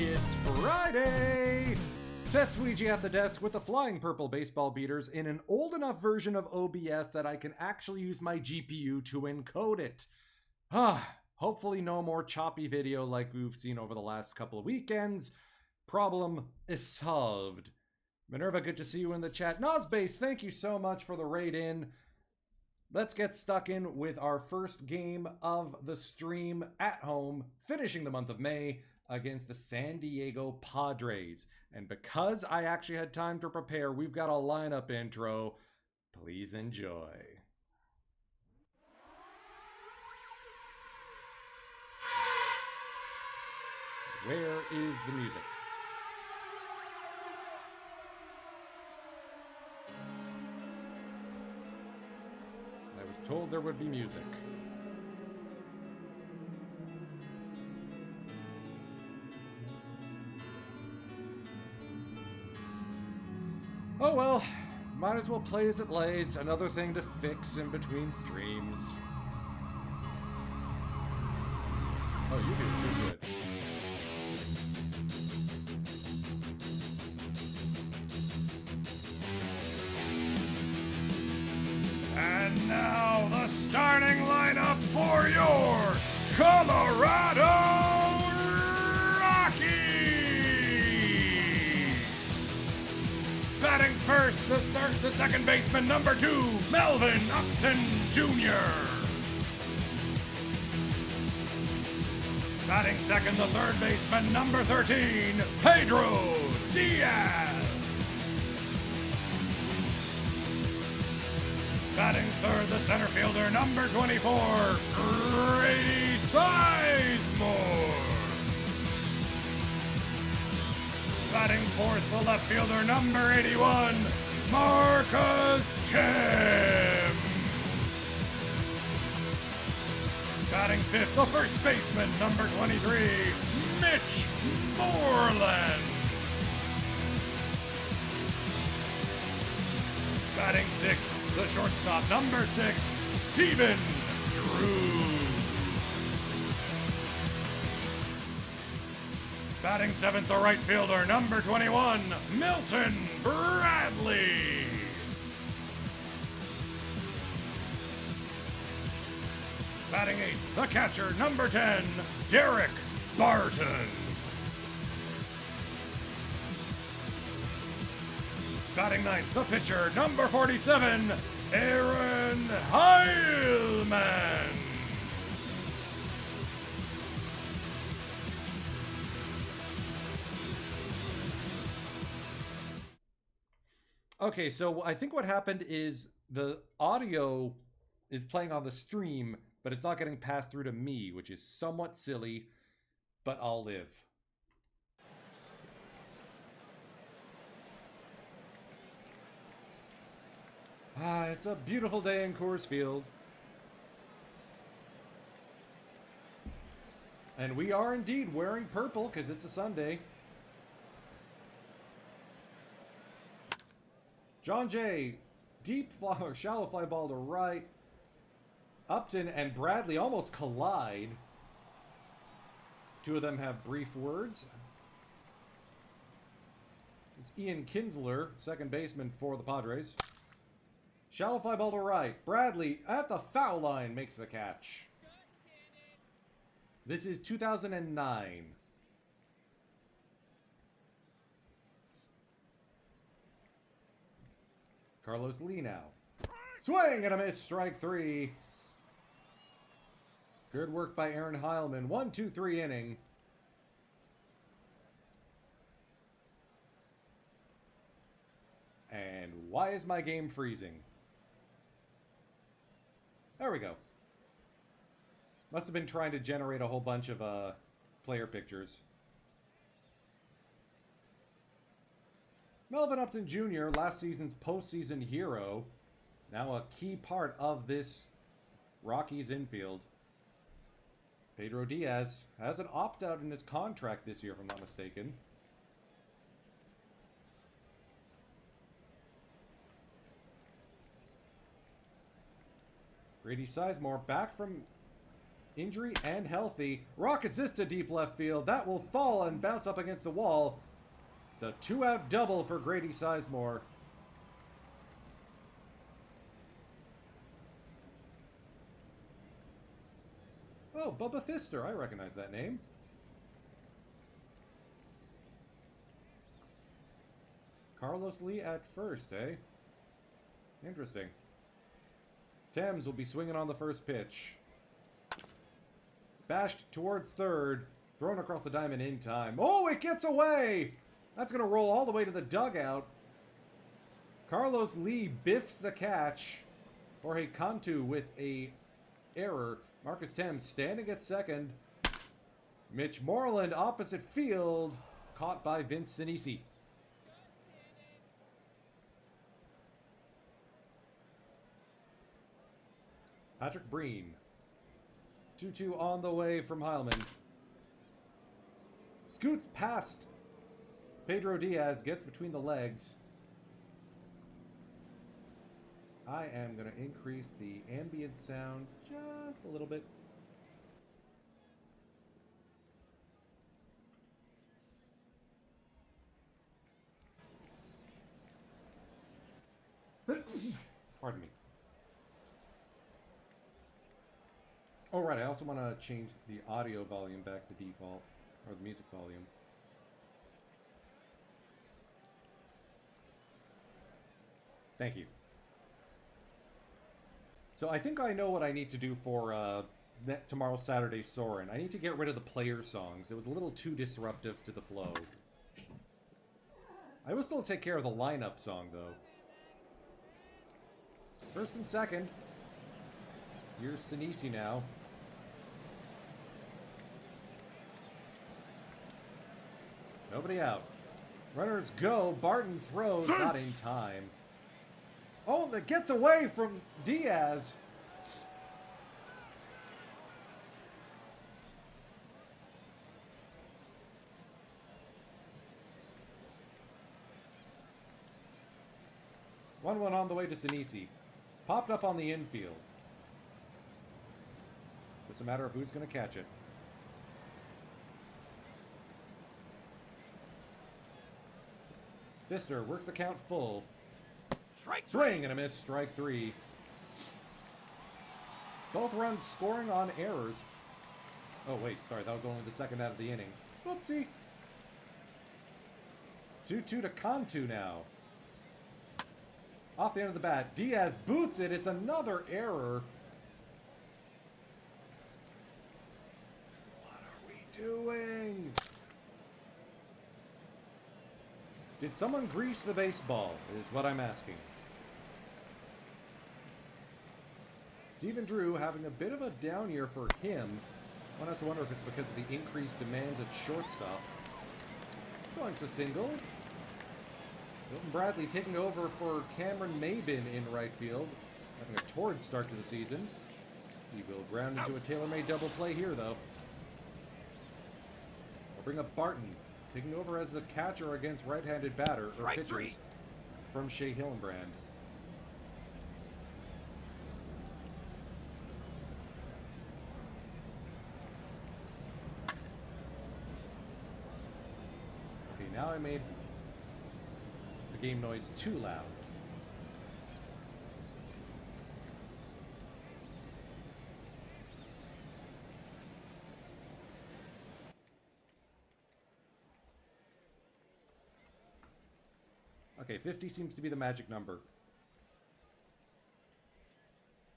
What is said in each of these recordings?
It's Friday! Test Ouija at the desk with the flying purple baseball beaters in an old enough version of OBS that I can actually use my GPU to encode it. Hopefully no more choppy video like we've seen over the last couple of weekends. Problem is solved. Minerva, good to see you in the chat. Nosbase, thank you so much for the raid in. Let's get stuck in with our first game of the stream at home, finishing the month of May against the San Diego Padres. And because I actually had time to prepare, we've got a lineup intro. Please enjoy. Where is the music? I was told there would be music. Oh well, might as well play as it lays. Another thing to fix in between streams. Oh, you do. You're good. And now the starting lineup for your Colorado Rockies! Batting first, the second baseman, number 2, Melvin Upton Jr. Batting second, the third baseman, number 13, Pedro Diaz. Batting third, the center fielder, number 24, Grady Sizemore. Batting fourth, the left fielder, number 81, Marcus Thames. Batting fifth, the first baseman, number 23, Mitch Moreland. Batting sixth, the shortstop, number 6, Stephen Drew. Batting seventh, the right fielder, number 21, Milton Bradley. Batting eighth, the catcher, number 10, Derek Barton. Batting ninth, the pitcher, number 47, Aaron Heilman. Okay, so I think what happened is the audio is playing on the stream, but it's not getting passed through to me, which is somewhat silly, but I'll live. It's a beautiful day in Coors Field. And we are indeed wearing purple because it's a Sunday. John Jay, deep fly or shallow fly ball to right. Upton and Bradley almost collide. Two of them have brief words. It's Ian Kinsler, second baseman for the Padres. Shallow fly ball to right. Bradley at the foul line makes the catch. This is 2009. Carlos Lee now. Swing and a miss, strike 3. Good work by Aaron Heilman. 1-2-3 inning. And why is my game freezing? There we go. Must have been trying to generate a whole bunch of player pictures. Melvin Upton Jr., last season's postseason hero, now a key part of this Rockies infield. Pedro Diaz has an opt-out in his contract this year, if I'm not mistaken. Grady Sizemore back from injury and healthy. Rockets this to deep left field. That will fall and bounce up against the wall. It's a 2-out double for Grady Sizemore. Oh, Bubba Fister. I recognize that name. Carlos Lee at first, eh? Interesting. Thames will be swinging on the first pitch. Bashed towards third. Thrown across the diamond in time. Oh, it gets away! That's going to roll all the way to the dugout. Carlos Lee biffs the catch. Jorge Cantu with a error. Marcus Thames standing at second. Mitch Moreland opposite field. Caught by Vince Sinisi. Patrick Breen. 2-2 on the way from Heilman. Scoots past Pedro Diaz, gets between the legs. I am going to increase the ambient sound just a little bit. Pardon me. Oh, right, I also want to change the audio volume back to default, or the music volume. Thank you. So I think I know what I need to do for tomorrow's Saturday Soarin'. I need to get rid of the player songs. It was a little too disruptive to the flow. I will still take care of the lineup song, though. First and second. Here's Sinisi now. Nobody out. Runners go. Barton throws. Not in time. Oh, that gets away from Diaz. One on the way to Sinisi. Popped up on the infield. It's a matter of who's going to catch it. Fister works the count full. Swing and a miss, strike three. Both runs scoring on errors. Oh, wait, sorry, that was only the second out of the inning. Whoopsie. 2-2 to Cantu now. Off the end of the bat, Diaz boots it. It's another error. What are we doing? Did someone grease the baseball, is what I'm asking. Stephen Drew having a bit of a down year for him. One has to wonder if it's because of the increased demands at shortstop. Going to single. Milton Bradley taking over for Cameron Mabin in right field. Having a torrid start to the season. He will ground into a tailor-made double play here, though. We'll bring up Barton. Taking over as the catcher against right-handed batter, or pitchers, from Shea Hillenbrand. Okay, now I made the game noise too loud. Okay, 50 seems to be the magic number.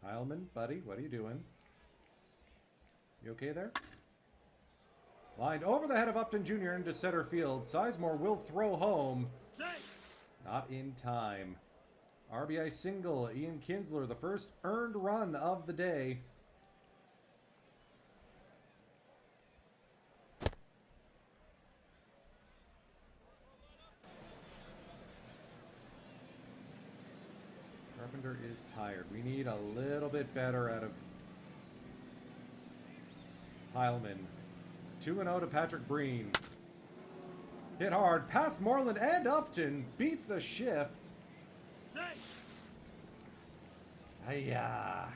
Heilman, buddy, what are you doing? You okay there? Lined over the head of Upton Jr. into center field. Sizemore will throw home. Not in time. RBI single, Ian Kinsler, the first earned run of the day. Carpenter is tired. We need a little bit better out of Heilman. 2-0 to Patrick Breen. Hit hard. Past Moreland and Upton. Beats the shift. Hiya.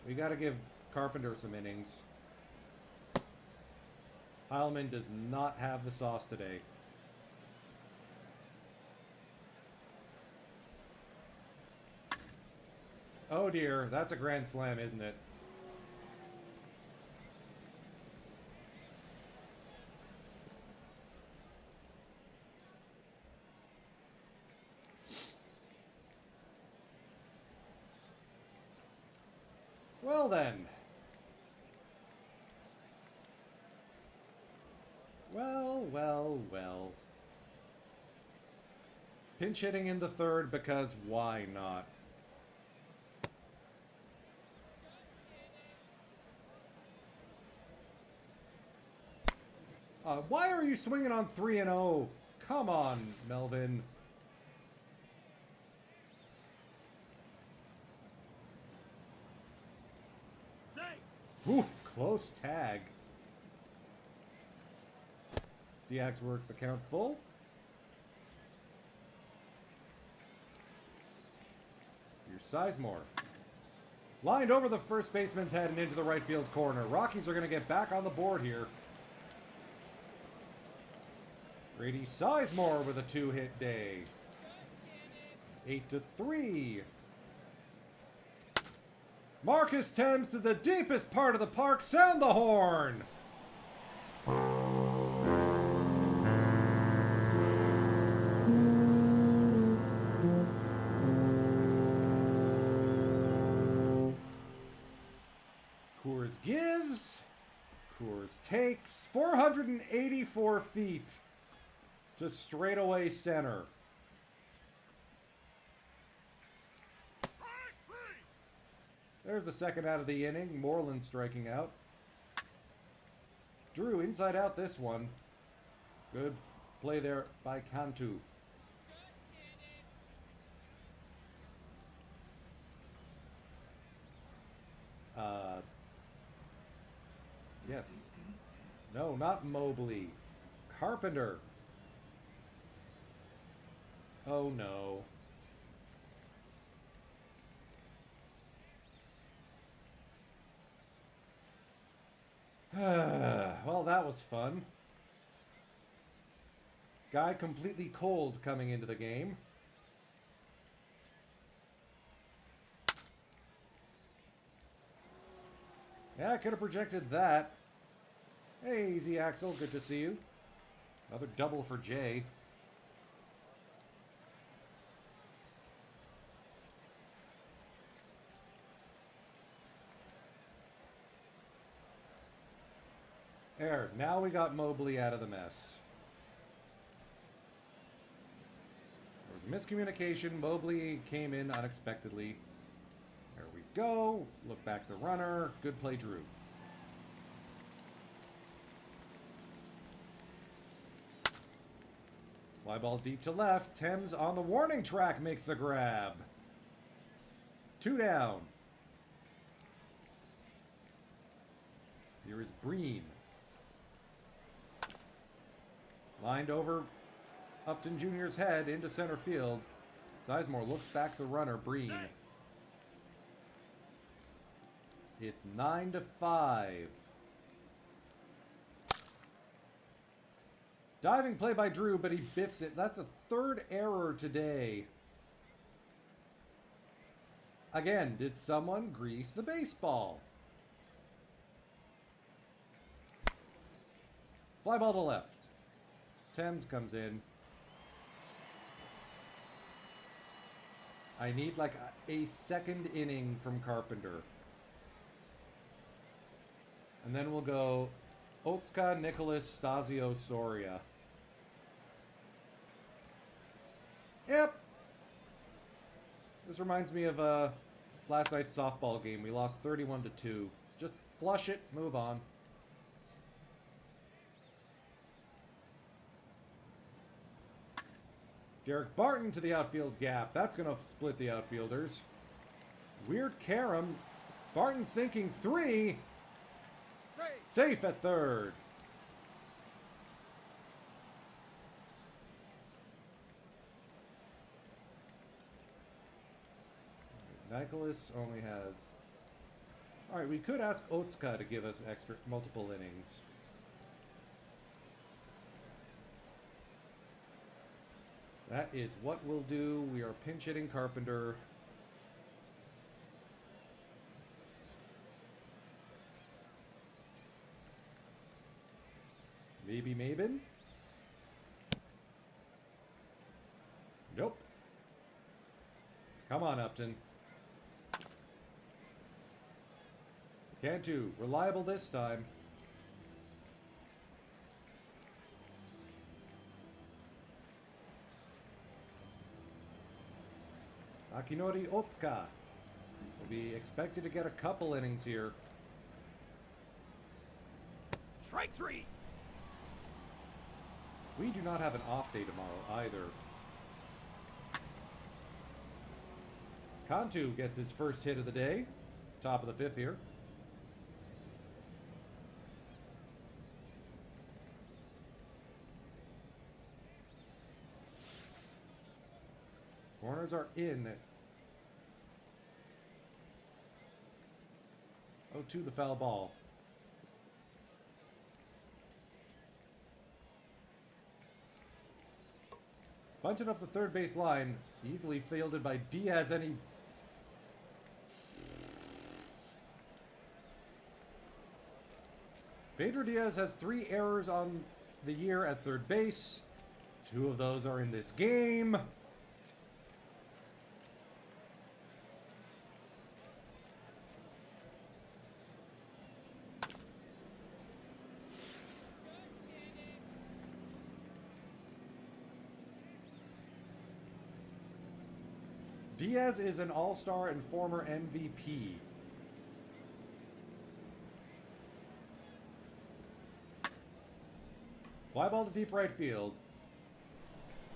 We gotta give Carpenter some innings. Heilman does not have the sauce today. Oh dear, that's a grand slam, isn't it? Well then. Well. Pinch hitting in the third because why not? Why are you swinging on 3-0? Come on, Melvin. Ooh, close tag. DX works account full. Here's Sizemore. Lined over the first baseman's head and into the right field corner. Rockies are going to get back on the board here. Grady Sizemore with a 2-hit day. 8-3. Marcus Thames to the deepest part of the park. Sound the horn! Coors gives. Coors takes. 484 feet to straightaway center. There's the second out of the inning. Moreland striking out. Drew inside out this one. Good play there by Cantu. Yes. No, not Mobley. Carpenter. Oh no. Well, that was fun. Guy completely cold coming into the game. Yeah, I could have projected that. Hey, Easy Axel, good to see you. Another double for Jay. There, now we got Mobley out of the mess. There was a miscommunication. Mobley came in unexpectedly. There we go. Look back the runner. Good play, Drew. Fly ball deep to left. Thames on the warning track makes the grab. 2 down. Here is Breen. Lined over Upton Jr.'s head into center field. Sizemore looks back the runner, Breen. It's 9-5. Diving play by Drew, but he biffs it. That's a third error today. Again, did someone grease the baseball? Fly ball to left. Thames comes in. I need like a second inning from Carpenter. And then we'll go Otska, Nicholas, Stasio, Soria. Yep. This reminds me of last night's softball game. We lost 31-2. Just flush it, move on. Derek Barton to the outfield gap. That's going to split the outfielders. Weird carom. Barton's thinking 3. Safe at third. Nicholas only has Alright, we could ask Otsuka to give us extra multiple innings. That is what we'll do. We are pinch hitting Carpenter. Maybe Mabin? Nope. Come on, Upton. Cantu, reliable this time. Akinori Otsuka will be expected to get a couple innings here. Strike 3. We do not have an off day tomorrow either. Cantu gets his first hit of the day. Top of the fifth here. Corners are in. 0-2 the foul ball. Bunted up the third base line. Easily fielded by Diaz, and he... Pedro Diaz has 3 errors on the year at third base. 2 of those are in this game. Diaz is an all-star and former MVP. Fly ball to deep right field.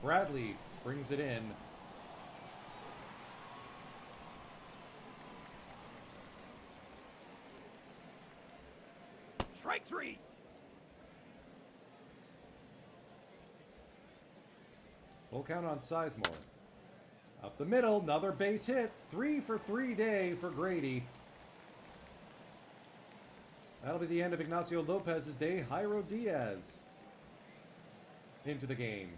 Bradley brings it in. Strike 3. Full count on Sizemore. Up the middle, another base hit. 3 for 3 day for Grady. That'll be the end of Ignacio Lopez's day. Jairo Diaz into the game.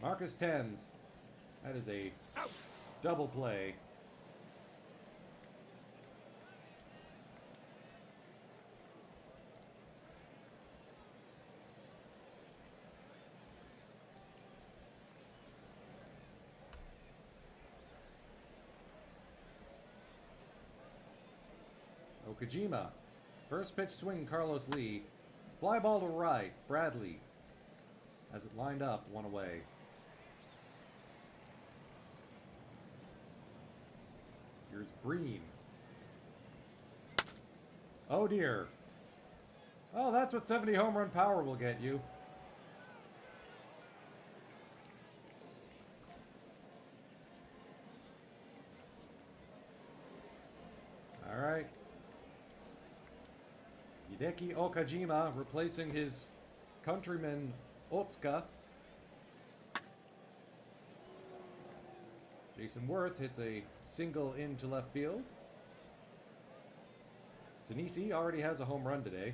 Marcus Tens. That is a double play. Okajima. First pitch swing, Carlos Lee. Fly ball to right, Bradley. Has it lined up, one away. Here's Breen. Oh dear. Oh, that's what 70 home run power will get you. All right. Hideki Okajima replacing his countryman Otsuka. Jason Worth hits a single into left field. Sinisi already has a home run today.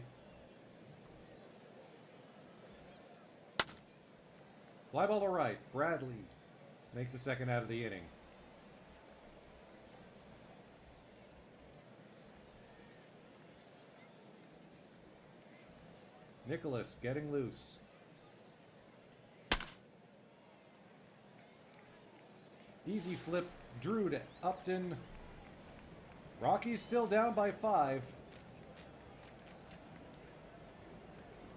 Fly ball to right. Bradley makes the second out of the inning. Nicholas getting loose. Easy flip, Drew to Upton. Rocky's still down by 5.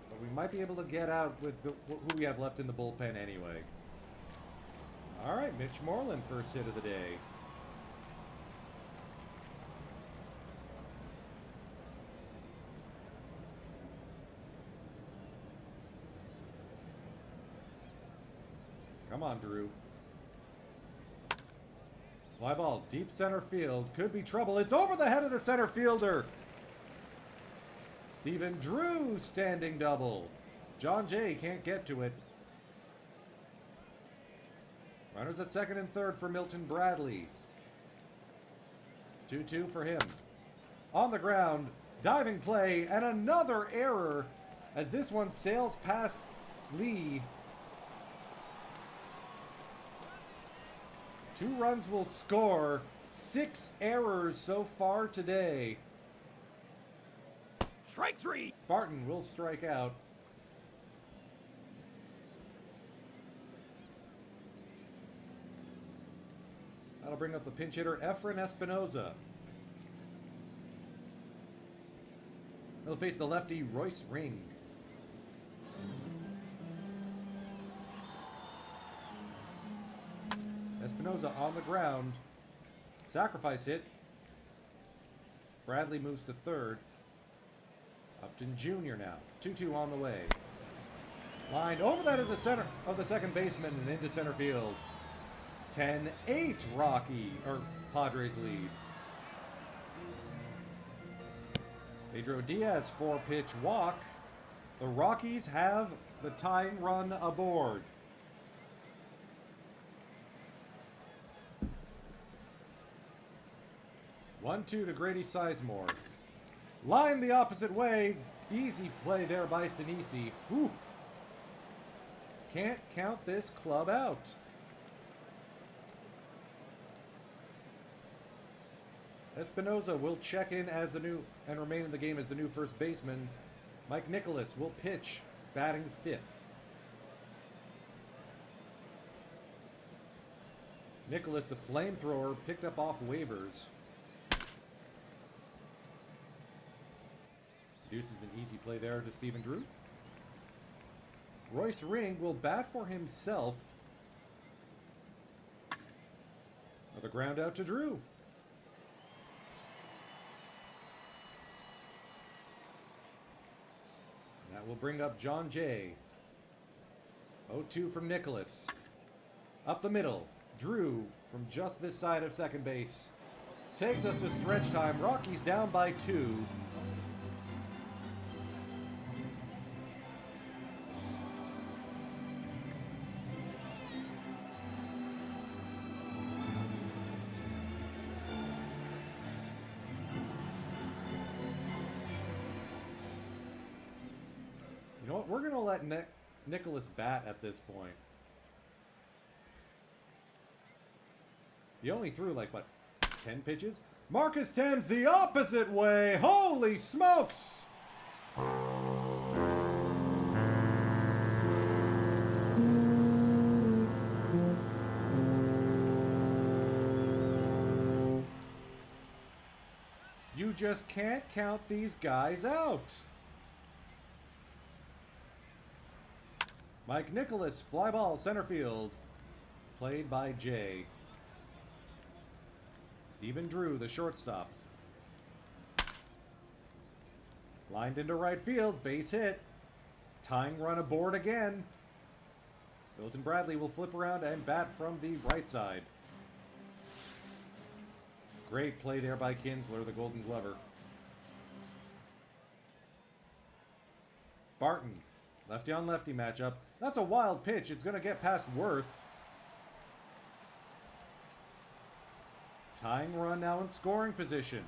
But we might be able to get out with who we have left in the bullpen anyway. All right, Mitch Moreland, first hit of the day. Come on, Drew. Fly ball, deep center field. Could be trouble. It's over the head of the center fielder. Stephen Drew standing double. John Jay can't get to it. Runners at second and third for Milton Bradley. 2-2 for him. On the ground, diving play, and another error as this one sails past Lee. 2 runs will score. 6 errors so far today. Strike 3. Barton will strike out. That'll bring up the pinch hitter, Efren Espinoza. He'll face the lefty, Royce Ring. Espinoza on the ground. Sacrifice hit. Bradley moves to third. Upton Jr. now. 2-2 on the way. Line over that of the center of the second baseman and into center field. 10-8 Padres lead. Pedro Diaz 4-pitch walk. The Rockies have the tying run aboard. One-two to Grady Sizemore. Line the opposite way. Easy play there by Sinisi. Whew. Can't count this club out. Espinoza will check in as the new and remain in the game as the new first baseman. Mike Nicholas will pitch, batting 5th. Nicholas, the flamethrower, picked up off waivers. Produces an easy play there to Stephen Drew. Royce Ring will bat for himself. Another ground out to Drew. That will bring up John Jay. 0-2 from Nicholas. Up the middle. Drew from just this side of second base. Takes us to stretch time. Rockies down by 2. You know what? We're going to let Nicholas bat at this point. He only threw like, what, 10 pitches? Marcus Thames the opposite way! Holy smokes! You just can't count these guys out. Mike Nicholas, fly ball, center field. Played by Jay. Stephen Drew, the shortstop. Lined into right field, base hit. Tying run aboard again. Milton Bradley will flip around and bat from the right side. Great play there by Kinsler, the Golden Glover. Barton, lefty on lefty matchup. That's a wild pitch. It's going to get past Worth. Tying run now in scoring position.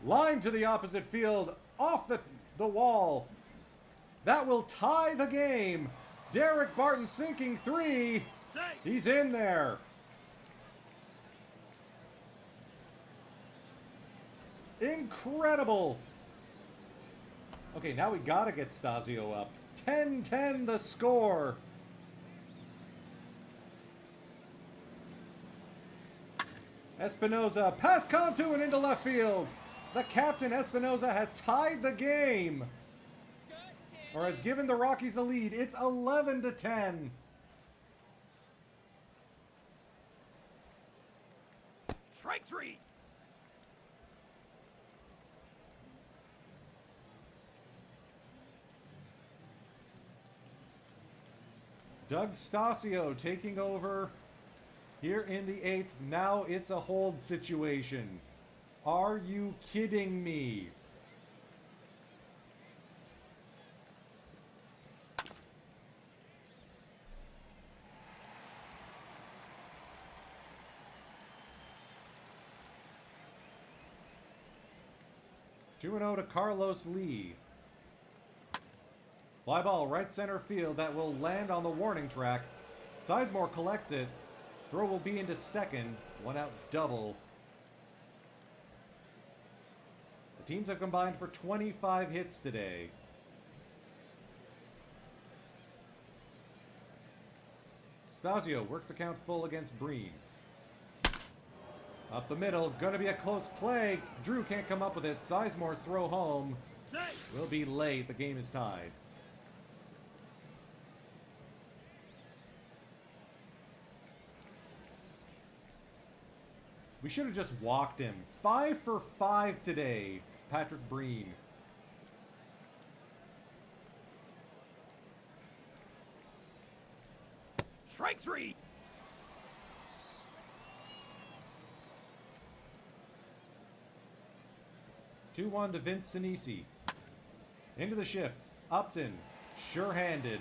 Line to the opposite field. Off the wall. That will tie the game. Derek Barton's thinking 3. He's in there. Incredible. Okay, now we gotta get Stasio up. 10-10 the score. Espinoza, past Cantu and into left field. The captain, Espinoza, has tied the game. Or has given the Rockies the lead. It's 11-10. Strike 3. Doug Stasio taking over here in the 8th. Now it's a hold situation. Are you kidding me? 2-0 to Carlos Lee. Fly ball right center field that will land on the warning track. Sizemore collects it. Throw will be into second. 1-out double. The teams have combined for 25 hits today. Stasio works the count full against Breen. Up the middle, gonna be a close play. Drew can't come up with it. Sizemore's throw home will be late. The game is tied. We should have just walked him. 5 for 5 today, Patrick Breen. Strike 3. Two 2-1 to Vince Sinisi. Into the shift. Upton. Sure-handed.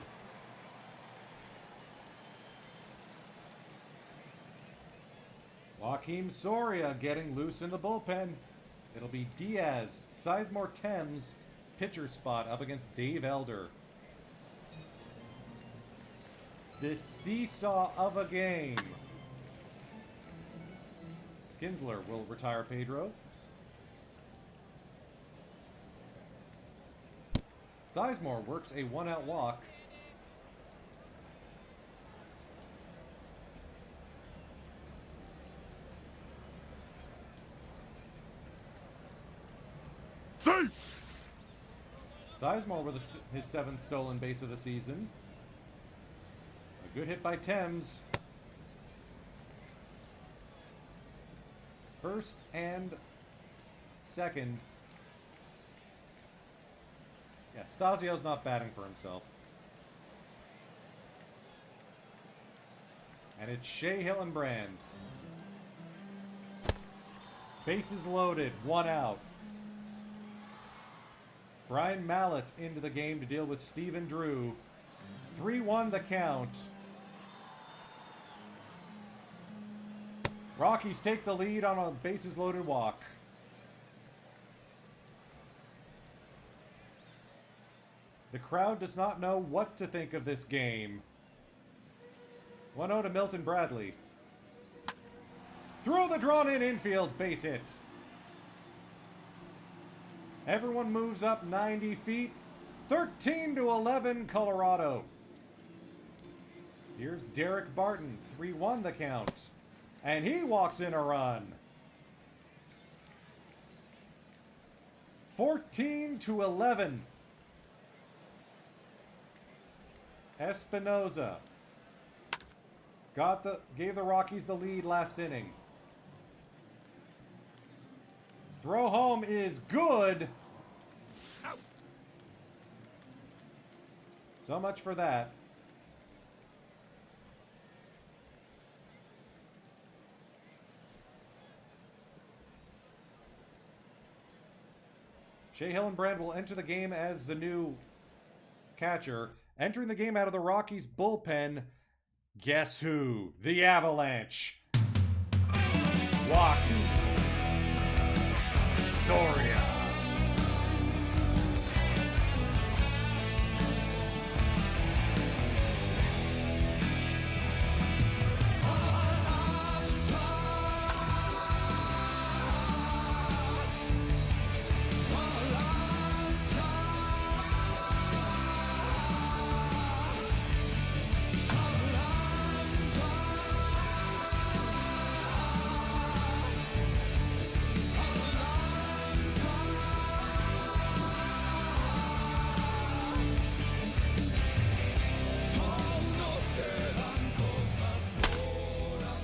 Joaquim Soria getting loose in the bullpen. It'll be Diaz, Sizemore Thames, pitcher spot up against Dave Elder. This seesaw of a game. Kinsler will retire Pedro. Sizemore works a 1-out walk. Sizemore with his 7th stolen base of the season. A good hit by Thames. First and second. Yeah, Stasio's not batting for himself. And it's Shea Hillenbrand. Bases loaded, 1 out. Brian Mallett into the game to deal with Stephen Drew. 3-1 the count. Rockies take the lead on a bases loaded walk. The crowd does not know what to think of this game. 1-0 to Milton Bradley. Throw the drawn in infield, base hit. Everyone moves up 90 feet. 13-11 Colorado. Here's Derek Barton. 3-1 the count. And he walks in a run. 14-11. Espinoza gave the Rockies the lead last inning. Throw home is good. So much for that. Shea Hillenbrand will enter the game as the new catcher. Entering the game out of the Rockies bullpen, guess who? The Avalanche. Joaquim Soria.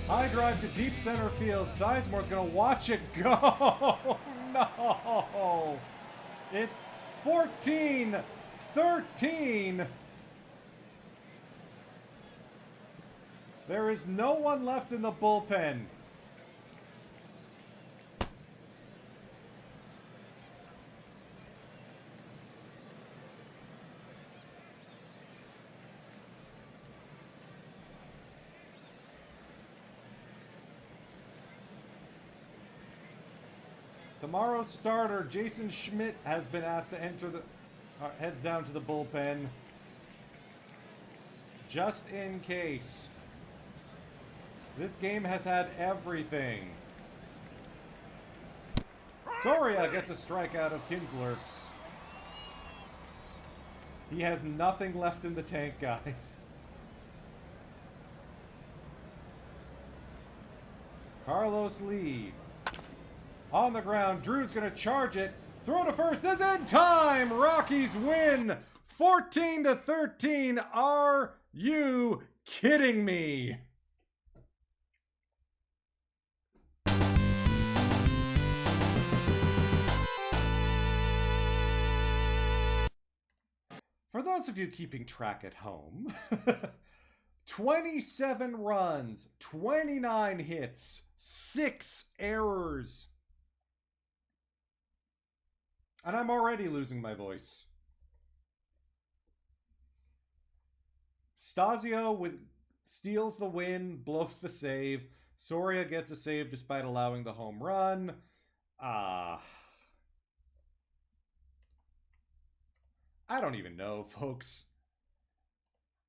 High drive to deep center field. Sizemore's going to watch it go. No. It's 14-13. There is no one left in the bullpen. Tomorrow's starter, Jason Schmidt, has been asked to enter the... heads down to the bullpen. Just in case. This game has had everything. Soria gets a strikeout of Kinsler. He has nothing left in the tank, guys. Carlos Lee. On the ground. Drew's going to charge it. Throw to first is in time. Rockies win 14-13. Are you kidding me? For those of you keeping track at home, 27 runs, 29 hits, 6 errors. And I'm already losing my voice. Stasio steals the win, blows the save. Soria gets a save despite allowing the home run. I don't even know, folks.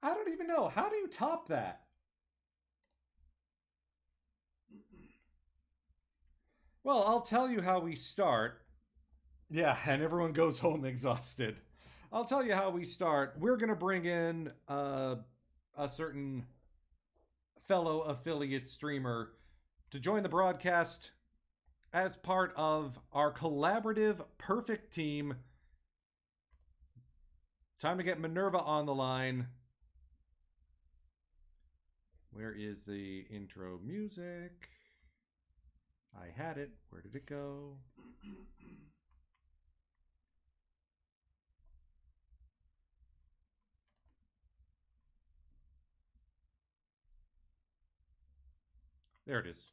I don't even know. How do you top that? Well, I'll tell you how we start. Yeah, and everyone goes home exhausted. I'll tell you how we start. We're going to bring in a certain fellow affiliate streamer to join the broadcast as part of our collaborative perfect team. Time to get Minerva on the line. Where is the intro music? I had it. Where did it go? There it is.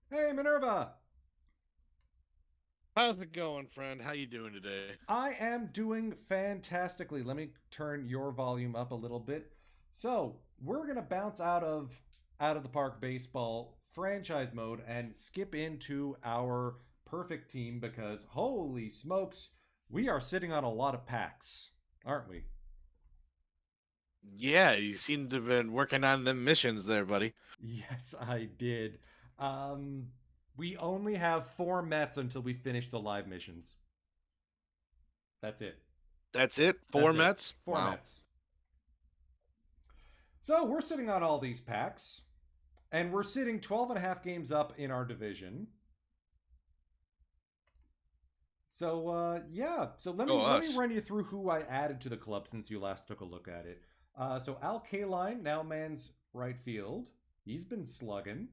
Hey, Minerva! How's it going, friend? How you doing today? I am doing fantastically. Let me turn your volume up a little bit. So, we're going to bounce out of the park baseball franchise mode and skip into our perfect team because, holy smokes, we are sitting on a lot of packs, aren't we? Yeah, you seem to have been working on them missions there, buddy. Yes, I did. We only have 4 Mets until we finish the live missions. That's it. That's it? 4 That's it. Mets? 4 Wow. Mets. So we're sitting on all these packs, and we're sitting 12 and a half games up in our division. So, yeah. So let me run you through who I added to the club since you last took a look at it. So Al Kaline now mans right field. He's been slugging.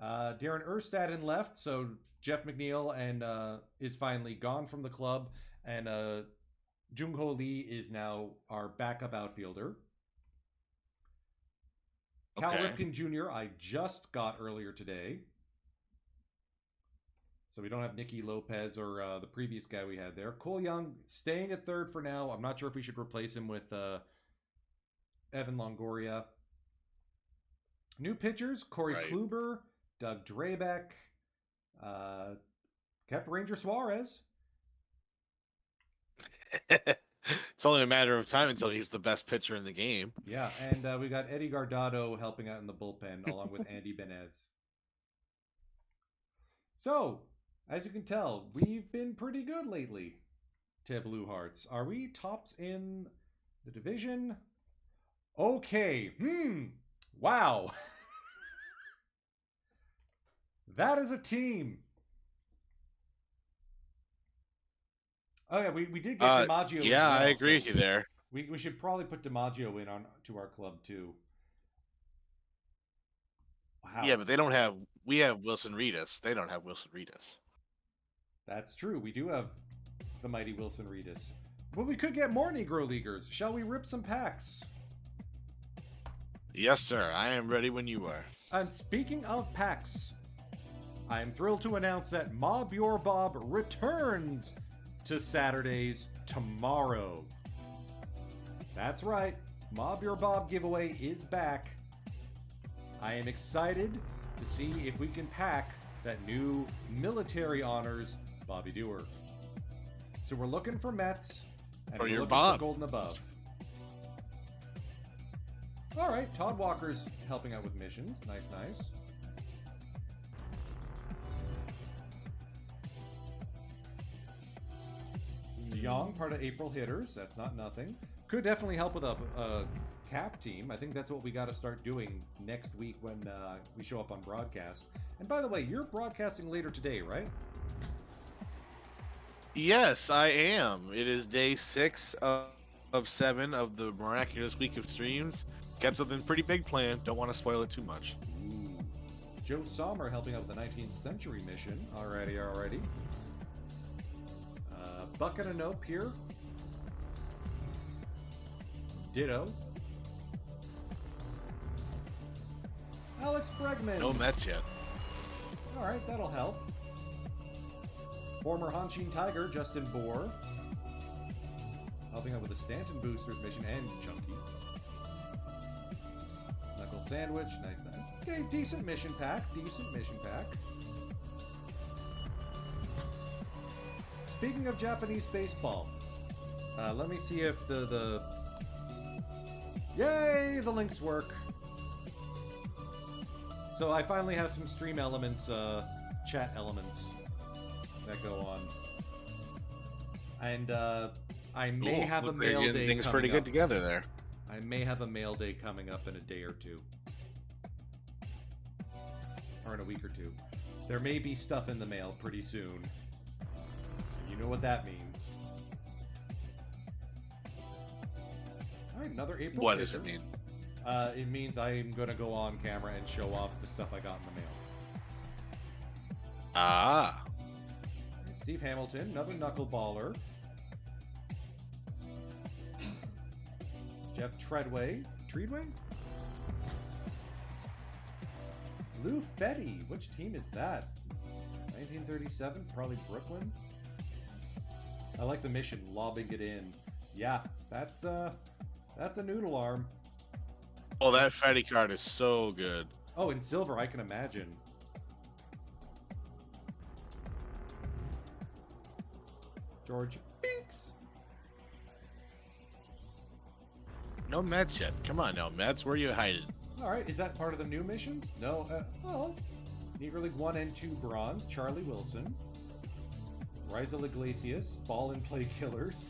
Darren Erstad in left, so Jeff McNeil and is finally gone from the club, and Jung-Ho Lee is now our backup outfielder. Cal Ripken Jr. I just got earlier today. So we don't have Nicky Lopez or the previous guy we had there. Cole Young staying at third for now. I'm not sure if we should replace him with Evan Longoria. New pitchers, Corey Kluber, Doug Drabeck, kept Ranger Suarez. It's only a matter of time until he's the best pitcher in the game. Yeah, and we got Eddie Guardado helping out in the bullpen along with Andy Benez. So, as you can tell, we've been pretty good lately to Blue Hearts. Are we tops in the division? Okay. Wow. That is a team. Oh yeah, we did get DiMaggio. Yeah, as well, I agree with you there. We should probably put DiMaggio in on to our club too. Wow. Yeah, but they don't have. We have Wilson Reedus. They don't have Wilson Reedus. That's true. We do have the mighty Wilson Reedus. But we could get more Negro Leaguers. Shall we rip some packs? Yes, sir. I am ready when you are. And speaking of packs, I am thrilled to announce that Mob Your Bob returns to Saturdays tomorrow. That's right, Mob Your Bob giveaway is back. I am excited to see if we can pack that new military honors Bobby Doer. So we're looking for Mets and For we're your looking Bob. for Golden Above. All right, Todd Walker's helping out with missions. Nice, nice. Young, part of April Hitters. That's not nothing. Could definitely help with a cap team. I think that's what we got to start doing next week when we show up on broadcast. And by the way, you're broadcasting later today, right? Yes, I am. It is day 6 of 7 of the miraculous week of streams. Got something pretty big planned. Don't want to spoil it too much. Ooh. Joe Sommer helping out with the 19th century mission. Alrighty. Bucket and Nope here. Ditto. Alex Bregman. No Mets yet. Alright, that'll help. Former Hanshin Tiger, Justin Bohr. Helping out with the Stanton Boosters mission and Chunky. Knuckle Sandwich, nice. Okay, decent mission pack. Speaking of Japanese baseball, let me see if the Yay! The links work. So I finally have some stream elements, chat elements that go on. And I may have a mail day Things coming pretty good up. together there. I may have a mail day coming up in a day or two. Or in a week or two. There may be stuff in the mail pretty soon. You know what that means. Alright, another April. What does it mean? It means I'm gonna go on camera and show off the stuff I got in the mail. Ah. Steve Hamilton, another knuckleballer. Jeff Treadway. Lou Fetty. Which team is that? 1937? Probably Brooklyn. I like the mission, lobbing it in. Yeah, that's a noodle arm. Oh, that fatty card is so good. Oh, in silver, I can imagine. George Binks. No Mets yet. Come on now, Mets. Where are you hiding? All right, is that part of the new missions? No. Well, Negro League 1 and 2 bronze. Charlie Wilson. Rizel Iglesias. Ball and play killers.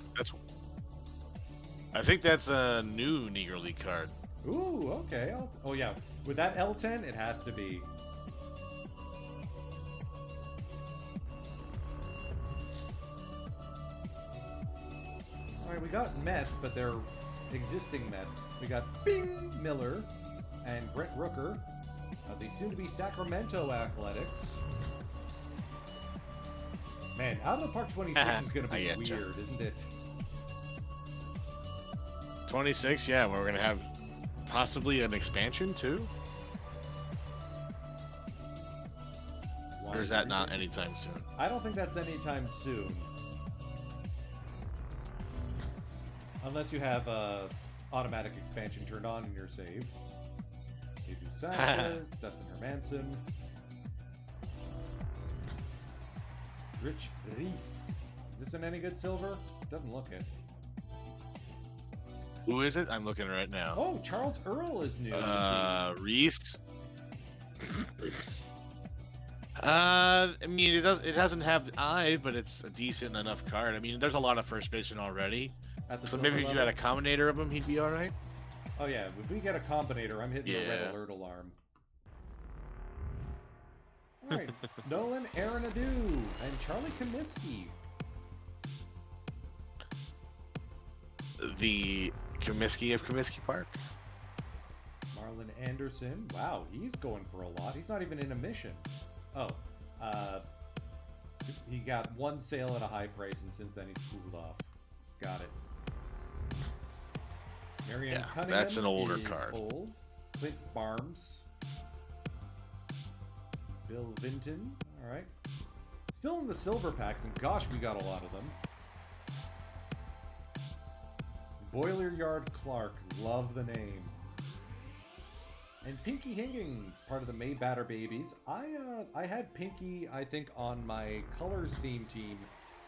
I think that's a new Negro League card. Ooh, okay. Oh yeah, with that L10, it has to be. All right, we got Mets, but they're existing Mets. We got Bing Miller and Brett Rooker, the soon-to-be Sacramento Athletics. Man, Out of the Park 26 is going to be weird, isn't it? 26, yeah, we're going to have possibly an expansion too? Or is that not anytime soon? I don't think that's anytime soon. Unless you have automatic expansion turned on in your save. Jesus Sanchez, Dustin Hermanson. Rich Reese. Is this in any good silver? Doesn't look it. Who is it? I'm looking right now. Oh, Charles Earl is new. Reese. I mean, it doesn't have the eye, but it's a decent enough card. I mean, there's a lot of first baseman already. So maybe if you had a combinator of them, he'd be all right. Oh yeah, if we get a combinator, I'm hitting the red alert alarm. All right, Nolan Arenado and Charlie Comiskey. The Comiskey of Comiskey Park. Marlon Anderson. Wow, he's going for a lot. He's not even in a mission. Oh, he got one sale at a high price, and since then he's cooled off. Got it. Marianne Cunningham that's an older is card. Old. Clint Barnes. Bill Vinton. All right. Still in the silver packs, and gosh, we got a lot of them. Boiler Yard Clark. Love the name. And Pinky Higgins, part of the May Batter Babies. I had Pinky, I think, on my Colors theme team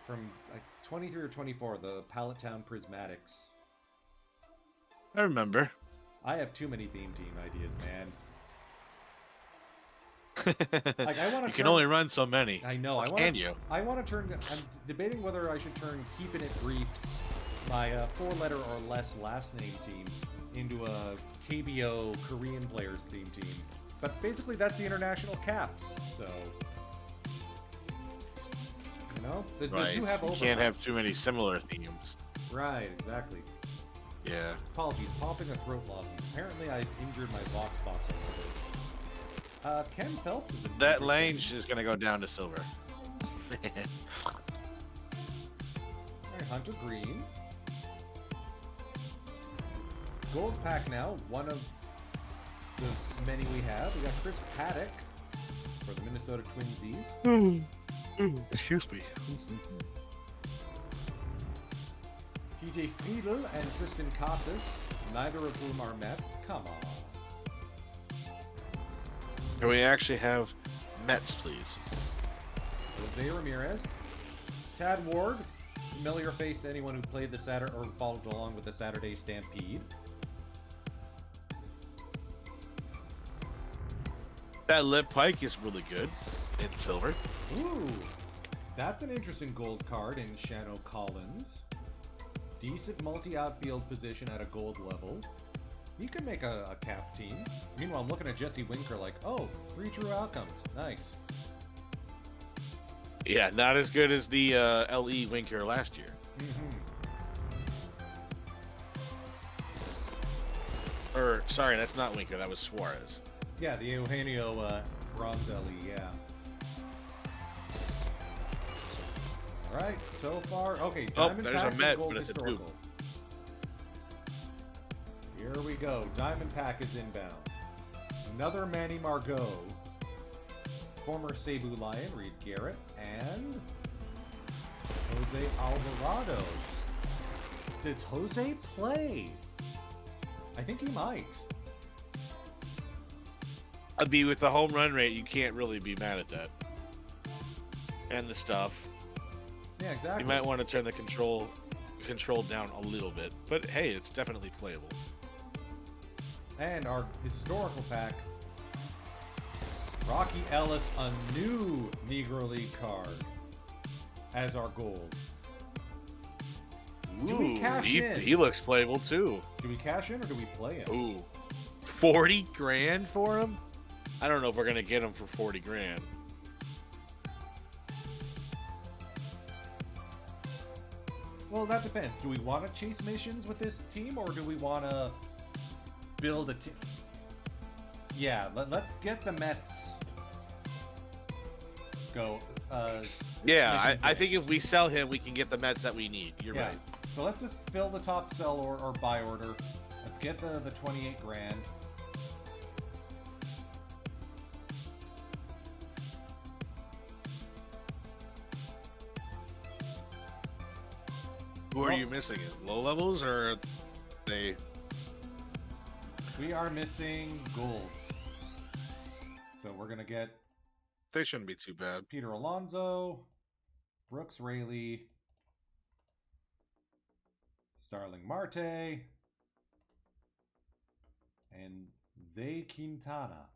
from like 23 or 24, the Pallet Town Prismatics. I remember. I have too many theme team ideas, man. Like I want to. You can only run so many. I know. Can you? I want to turn. I'm debating whether I should turn Keeping It Briefs, my 4-letter or less last name team, into a KBO Korean players theme team. But basically, that's the international caps. So, you know, they do have overlap. You can't have too many similar themes. Right. Exactly. Yeah. Apologies, popping a throat loss. Apparently, I injured my Vox box a little bit. Ken Phelps is that Lange is going to go down to silver. Alright, Hunter Green. Gold pack now, one of the many we have. We got Chris Paddock for the Minnesota Twinsies. Excuse me. TJ Friedl and Tristan Casas, neither of whom are Mets. Come on. Can we actually have Mets, please? Jose Ramirez. Tad Ward, familiar face to anyone who played the Saturday or followed along with the Saturday Stampede. That Lip Pike is really good in silver. Ooh, that's an interesting gold card in Shano Collins. Decent multi-outfield position at a gold level. He could make a cap team. Meanwhile, I'm looking at Jesse Winker like, oh, 3 true outcomes. Nice. Yeah, not as good as the LE Winker last year. Or, sorry, that's not Winker. That was Suarez. Yeah, the Eugenio bronze LE, yeah. All right, so far. Okay, Diamond there's Pack a Met, and Gold but it's a Historical. two. Here we go. Diamond Pack is inbound. Another Manny Margot. Former Cebu Lion, Reed Garrett. And Jose Alvarado. Does Jose play? I think he might. I'd be with the home run rate. You can't really be mad at that. And the stuff. Yeah, exactly. You might want to turn the control down a little bit. But hey, it's definitely playable. And our historical pack, Rocky Ellis, a new Negro League card as our gold. Ooh, do we cash in? He looks playable too. Do we cash in or do we play him? Ooh, 40 grand for him? I don't know if we're gonna get him for 40 grand. Well, that depends. Do we want to chase missions with this team or do we want to build a team? Yeah, let's get the Mets go. Yeah, I think if we sell him, we can get the Mets that we need. You're right. So let's just fill the top sell or buy order. Let's get the 28 grand. Who are you missing? Low levels or they? We are missing golds. So we're gonna get They shouldn't be too bad. Peter Alonso, Brooks Raley, Starling Marte, and Zay Quintana.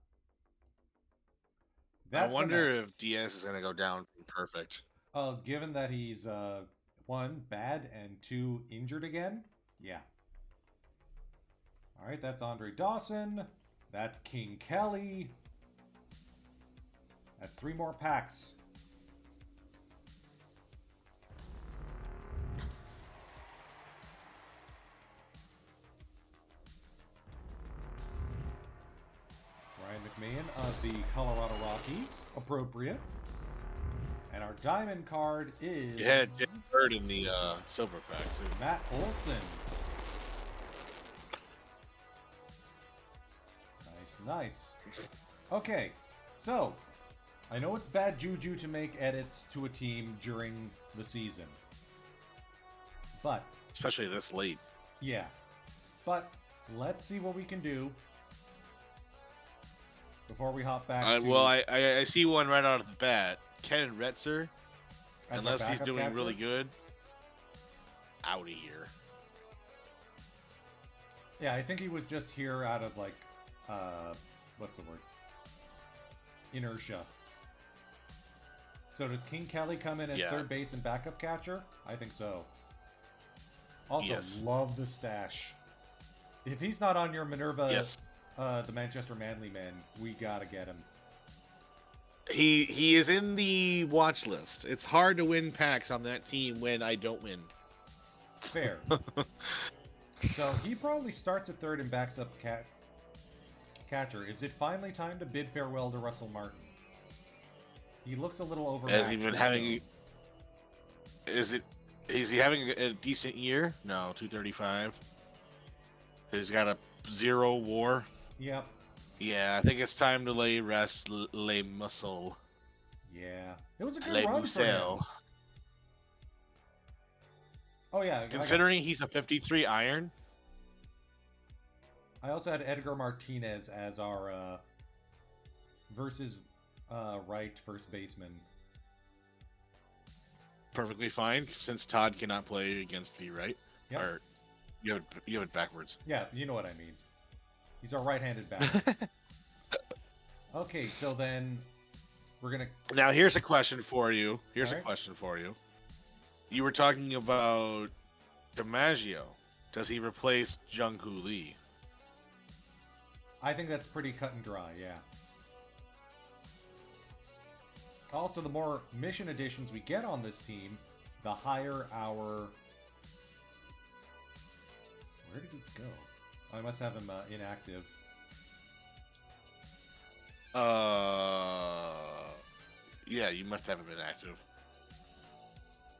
I wonder if Diaz is going to go down from perfect. Given that he's 1, bad, and 2, injured again? Yeah. All right, that's Andre Dawson. That's King Kelly. That's 3 more packs. Ryan McMahon of the Colorado Rockies. Appropriate. And our diamond card is... You had Jim Bird in the silver pack, too. Matt Olson. Nice, nice. Okay, so I know it's bad juju to make edits to a team during the season. But... especially this late. Yeah. But let's see what we can do before we hop back to... Well, I see one right out of the bat. Ken Retzer, as our unless he's backup doing captain. really good, out of here. Yeah, I think he was just here out of, like, what's the word? Inertia. So does King Kelly come in as third base and backup catcher? I think so. Also, love the stash. If he's not on your Minerva, the Manchester Manly men, we gotta get him. He is in the watch list. It's hard to win packs on that team when I don't win. Fair. So he probably starts at third and backs up catcher. Is it finally time to bid farewell to Russell Martin? He looks a little overmatched. Has he been having? Is he having a decent year? No, 235. He's got a 0 WAR. Yep. Yeah, I think it's time to rest Les Muscle. Yeah, it was a good run for him. Oh yeah. Considering he's a 53 iron. I also had Edgar Martinez as our versus right first baseman. Perfectly fine, since Todd cannot play against the right. Yep. Or you have it backwards. Yeah, you know what I mean. He's our right-handed batter. Okay, so then we're gonna. Now here's a question for you. You were talking about DiMaggio. Does he replace Jung-Hoo Lee? I think that's pretty cut and dry, yeah. Also, the more mission additions we get on this team, the higher our... Where did he go? I must have him inactive. Yeah, you must have him inactive.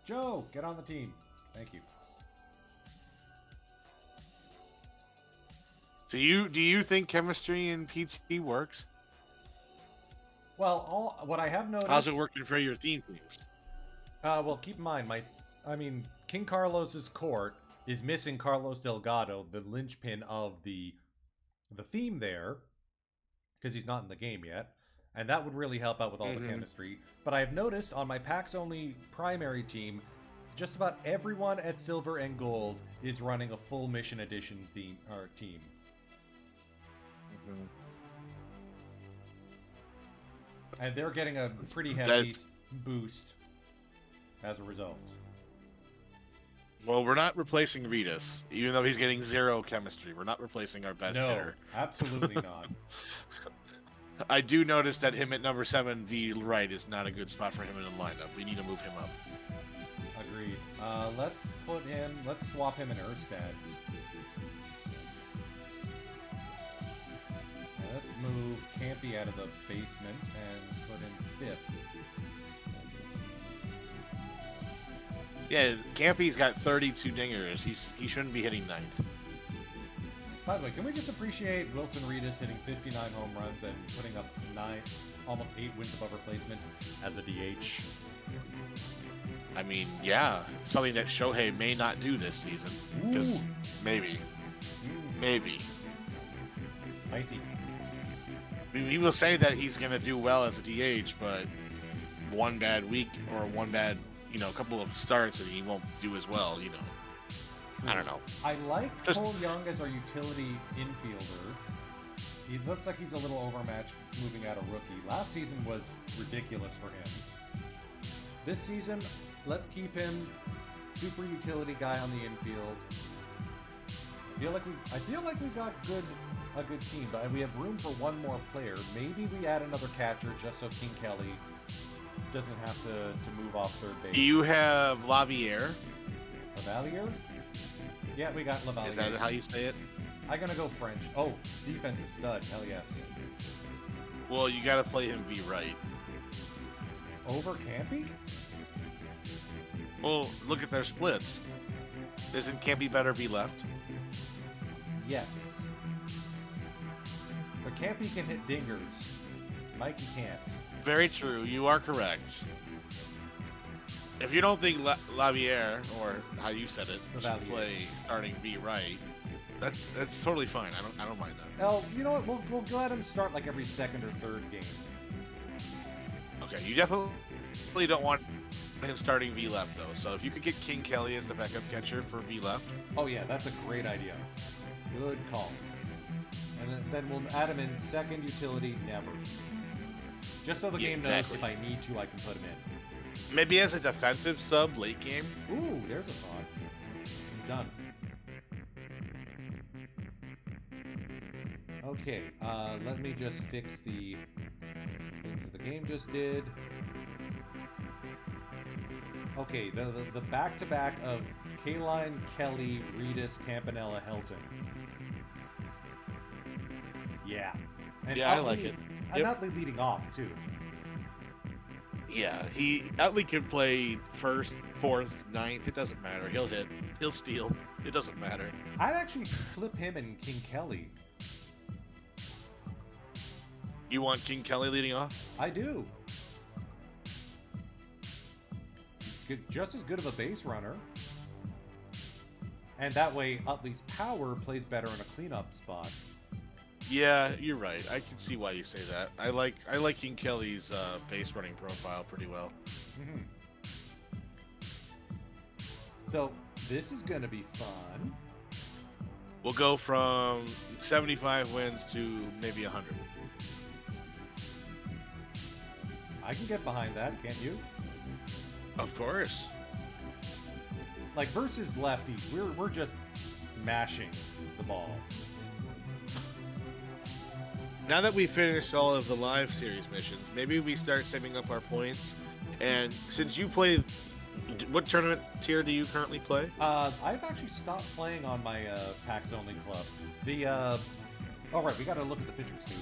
Joe, get on the team. Thank you. So do you think chemistry in PT works? Well, what I have noticed... How's it working for your theme teams? Well, keep in mind, King Carlos's court is missing Carlos Delgado, the linchpin of the theme there, because he's not in the game yet, and that would really help out with all the chemistry. But I've noticed on my packs-only primary team, just about everyone at Silver and Gold is running a full Mission Edition team. And they're getting a pretty heavy boost as a result. Well, we're not replacing Ritas, even though he's getting 0 chemistry. We're not replacing our best hitter. No, absolutely not. I do notice that him at number 7 V right is not a good spot for him in the lineup. We need to move him up. Agreed. Let's swap him in Erstad. Let's move Campy out of the basement and put in 5th. Yeah, Campy's got 32 dingers. He shouldn't be hitting 9th. By the way, can we just appreciate Wilson Ritas hitting 59 home runs and putting up almost 8 wins above replacement as a DH? I mean, yeah, something that Shohei may not do this season. Because maybe. Spicy. I mean, he will say that he's going to do well as a DH, but one bad week or one bad, couple of starts and he won't do as well, I don't know. I like Cole Young as our utility infielder. He looks like he's a little overmatched moving out of rookie. Last season was ridiculous for him. This season, let's keep him super utility guy on the infield. I feel like we got a good team, but we have room for one more player. Maybe we add another catcher just so King Kelly doesn't have to move off third base. You have Lavalier. Lavalier? Yeah, we got Lavalier. Is that how you say it? I'm gonna go French. Oh, defensive stud. Hell yes. Well, you gotta play him V right. Over Campy? Well, look at their splits. Isn't Campy better V left? Yes. But Campy can hit dingers. Mikey can't. Very true. You are correct. If you don't think Lavier, or how you said it, should play starting V right, that's totally fine. I don't mind that. Oh, you know what? We'll let him start like every second or third game. Okay, you definitely don't want him starting V left though. So if you could get King Kelly as the backup catcher for V left. Oh yeah, that's a great idea. Good call. And then we'll add him in second utility, never. Just so the game knows if I need to, I can put him in. Maybe as a defensive sub late game. Ooh, there's a thought. Done. Okay, let me just fix the things that the game just did. Okay, the back-to-back of Kaline, Kelly, Reedus, Campanella, Helton. Yeah. And yeah, I like it. And Utley leading off, too. Yeah, Utley can play first, fourth, ninth. It doesn't matter. He'll hit. He'll steal. It doesn't matter. I'd actually flip him and King Kelly. You want King Kelly leading off? I do. He's good, just as good of a base runner. And that way, Utley's power plays better in a cleanup spot. Yeah, you're right. I can see why you say that. I like King Kelly's base running profile pretty well. Mm-hmm. So this is going to be fun. We'll go from 75 wins to maybe 100. I can get behind that, can't you? Of course. Like versus lefties, we're just mashing the ball. Now that we finished all of the live series missions, maybe we start saving up our points. And since you play, what tournament tier do you currently play? I've actually stopped playing on my PAX only club. Oh right, we got to look at the pictures too.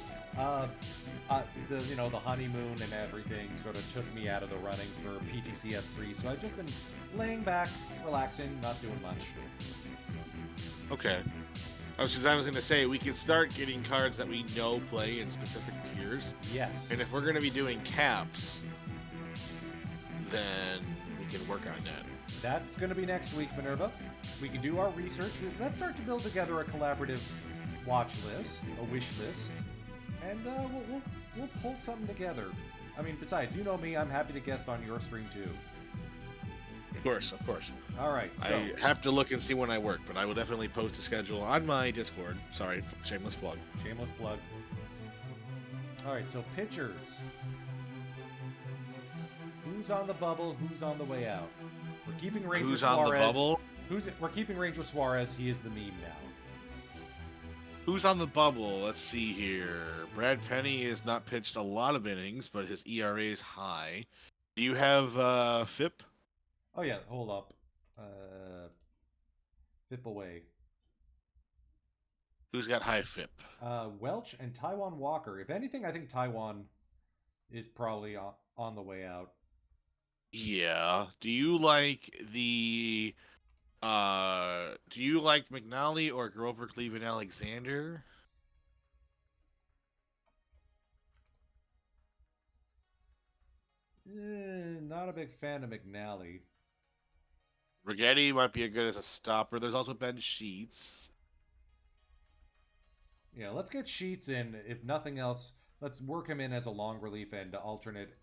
The honeymoon and everything sort of took me out of the running for PTCS3, so I've just been laying back, relaxing, not doing much. Okay. I was going to say, we can start getting cards that we know play in specific tiers. Yes. And if we're going to be doing caps, then we can work on that. That's going to be next week, Minerva. We can do our research. Let's start to build together a collaborative watch list, a wish list, and we'll pull something together. I mean, besides, you know me, I'm happy to guest on your stream too. Of course. All right. So. I have to look and see when I work, but I will definitely post a schedule on my Discord. Sorry, shameless plug. Shameless plug. All right, so pitchers. Who's on the bubble? Who's on the way out? We're keeping Ranger Who's Suarez. on the bubble? We're keeping Ranger Suarez. He is the meme now. Who's on the bubble? Let's see here. Brad Penny has not pitched a lot of innings, but his ERA is high. Do you have FIP? Oh yeah, hold up. FIP away. Who's got high FIP? Welch and Taiwan Walker. If anything, I think Taiwan is probably on the way out. Yeah. Do you like McNally or Grover Cleveland Alexander? Not a big fan of McNally. Rigetti might be good as a stopper. There's also Ben Sheets. Yeah, let's get Sheets in. If nothing else, let's work him in as a long relief and alternate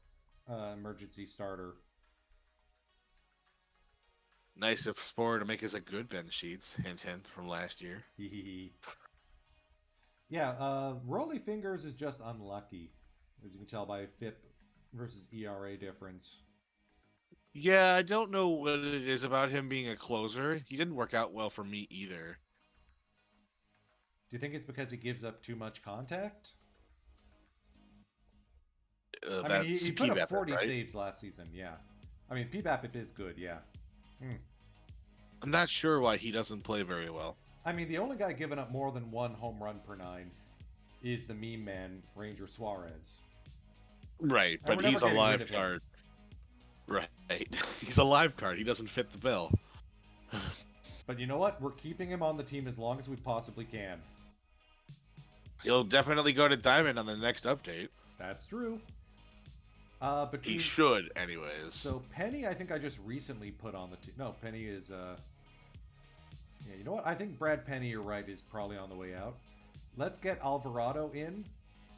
emergency starter. Nice of Spore to make us a good Ben Sheets. Hint, hint, from last year. Yeah, Rolly Fingers is just unlucky, as you can tell by FIP versus ERA difference. Yeah, I don't know what it is about him being a closer. He didn't work out well for me either. Do you think it's because he gives up too much contact? I mean, he put up 40 saves last season, yeah. I mean, PBAP is good, yeah. I'm not sure why he doesn't play very well. I mean, the only guy giving up more than 1 home run per 9 is the meme man, Ranger Suarez. Right, but he's a live card. Right. He's a live card. He doesn't fit the bill. But you know what? We're keeping him on the team as long as we possibly can. He'll definitely go to Diamond on the next update. That's true. He Between should, anyways. So Penny, I think I just recently put on the team. No, Penny is yeah, you know what? I think Brad Penny, you're right, is probably on the way out. Let's get Alvarado in,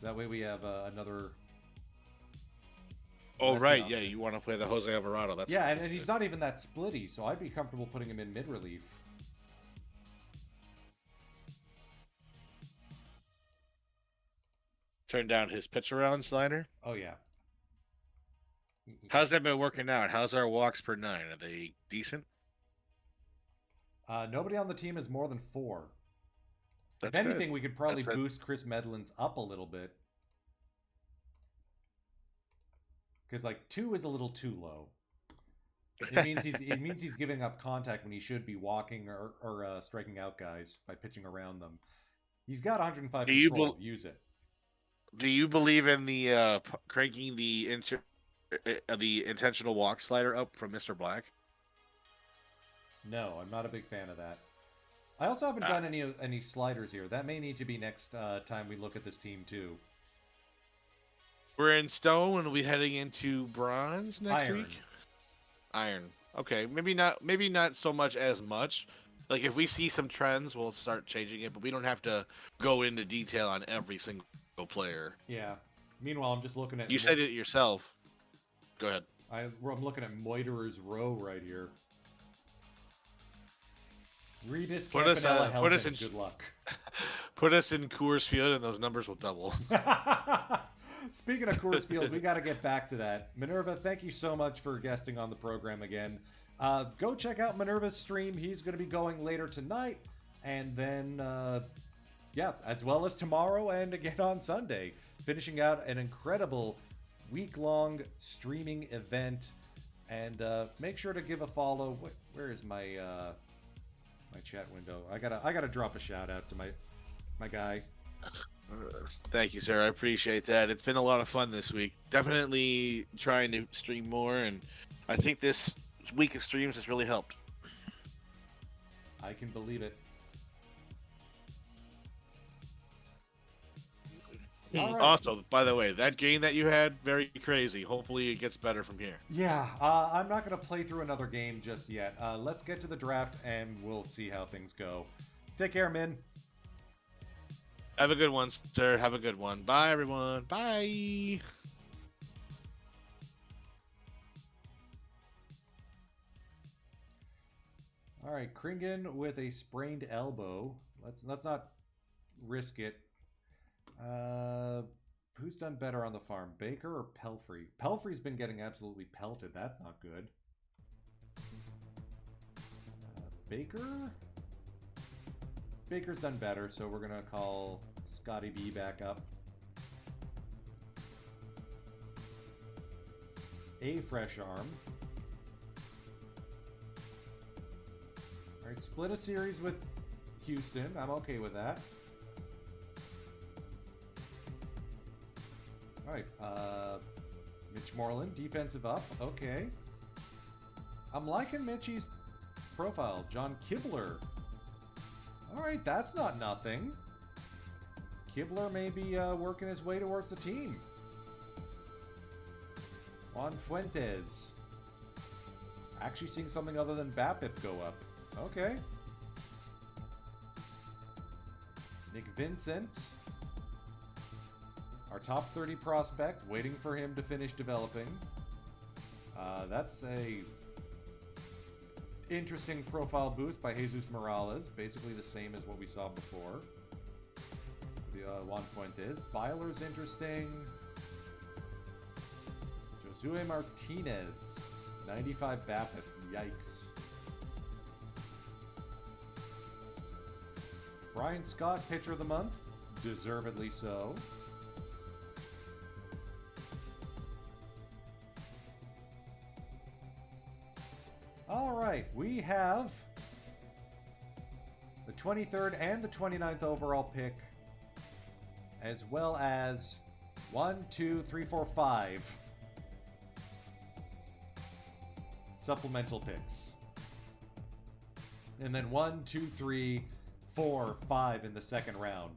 so that way we have another. Oh, lefty right. Yeah, option. you want to play the Jose Alvarado. That's Yeah, that's and he's good. not even that splitty, so I'd be comfortable putting him in mid relief. Turn down his pitch around slider. Oh yeah. How's that been working out? How's our walks per 9? Are they decent? Nobody on the team is more than 4. If That's anything, good. we could probably That's it. boost Chris Medlin's up a little bit. Because like 2 is a little too low. It means he's giving up contact when he should be walking or striking out guys by pitching around them. He's got 105 Do you control. Use it. Do you believe in the cranking the intentional walk slider up from Mr. Black? No, I'm not a big fan of that. I also haven't done any sliders here. That may need to be next time we look at this team too. We're in stone and we'll be heading into bronze next Iron. week. Iron. Okay, maybe not so much as much. Like if we see some trends, we'll start changing it, but we don't have to go into detail on every single player. Yeah. Meanwhile, I'm just looking at. You said it yourself. Go ahead. I'm looking at Moiterer's row right here. Rebus, Put us Campanella, in good luck. Put us in Coors Field, and those numbers will double. Speaking of Coors Field, we got to get back to that. Minerva, thank you so much for guesting on the program again. Go check out Minerva's stream. He's going to be going later tonight. And then, yeah, as well as tomorrow and again on Sunday. Finishing out an incredible week-long streaming event. And make sure to give a follow. Where is my my chat window? I gotta drop a shout out to my guy. Thank you, sir. I appreciate that. It's been a lot of fun this week. Definitely trying to stream more, and I think this week of streams has really helped. I can believe it. All right. Also, by the way, that game that you had, very crazy. Hopefully it gets better from here. Yeah, I'm not going to play through another game just yet. Let's get to the draft, and we'll see how things go. Take care, Min. Have a good one, sir. Have a good one. Bye, everyone. Bye. All right, Kringen with a sprained elbow. Let's not risk it. Who's done better on the farm, Baker or Pelfrey? Pelfrey's been getting absolutely pelted. That's not good. Baker? Baker's done better, so we're going to call Scotty B back up. A fresh arm. All right, split a series with Houston. I'm okay with that. All right, Mitch Moreland, defensive up. Okay. I'm liking Mitchie's profile. John Kibler. All right, that's not nothing. Kibler may be working his way towards the team. Juan Fuentes. Actually seeing something other than BABIP go up. Okay. Nick Vincent. Our top 30 prospect, waiting for him to finish developing. That's a interesting profile boost by Jesus Morales. Basically the same as what we saw before. The Juan Fuentes. Byler's interesting. Josue Martinez. 95 BABIP. Yikes. Brian Scott, pitcher of the month. Deservedly so. All right, we have the 23rd and the 29th overall pick, as well as 1, 2, 3, 4, 5 supplemental picks. And then 1, 2, 3, 4, 5 in the second round.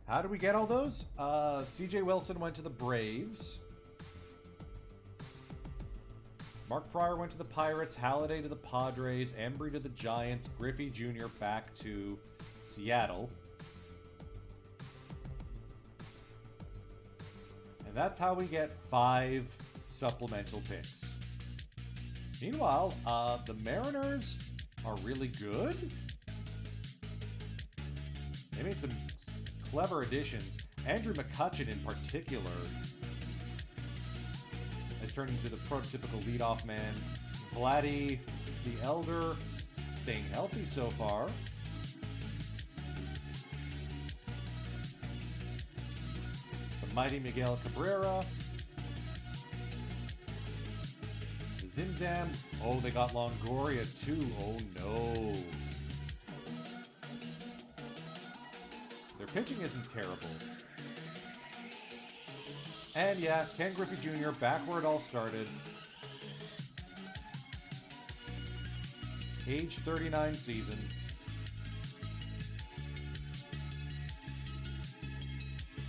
How do we get all those? CJ Wilson went to the Braves. Mark Pryor went to the Pirates, Halladay to the Padres, Embry to the Giants, Griffey Jr. back to Seattle. And that's how we get 5 supplemental picks. Meanwhile, the Mariners are really good. They made some clever additions. Andrew McCutchen in particular has turned into the prototypical leadoff man. Vladdy the Elder staying healthy so far. The mighty Miguel Cabrera. The Zimzam. Oh, they got Longoria too. Oh no. Their pitching isn't terrible. And yeah, Ken Griffey Jr. back where it all started. Age 39 season.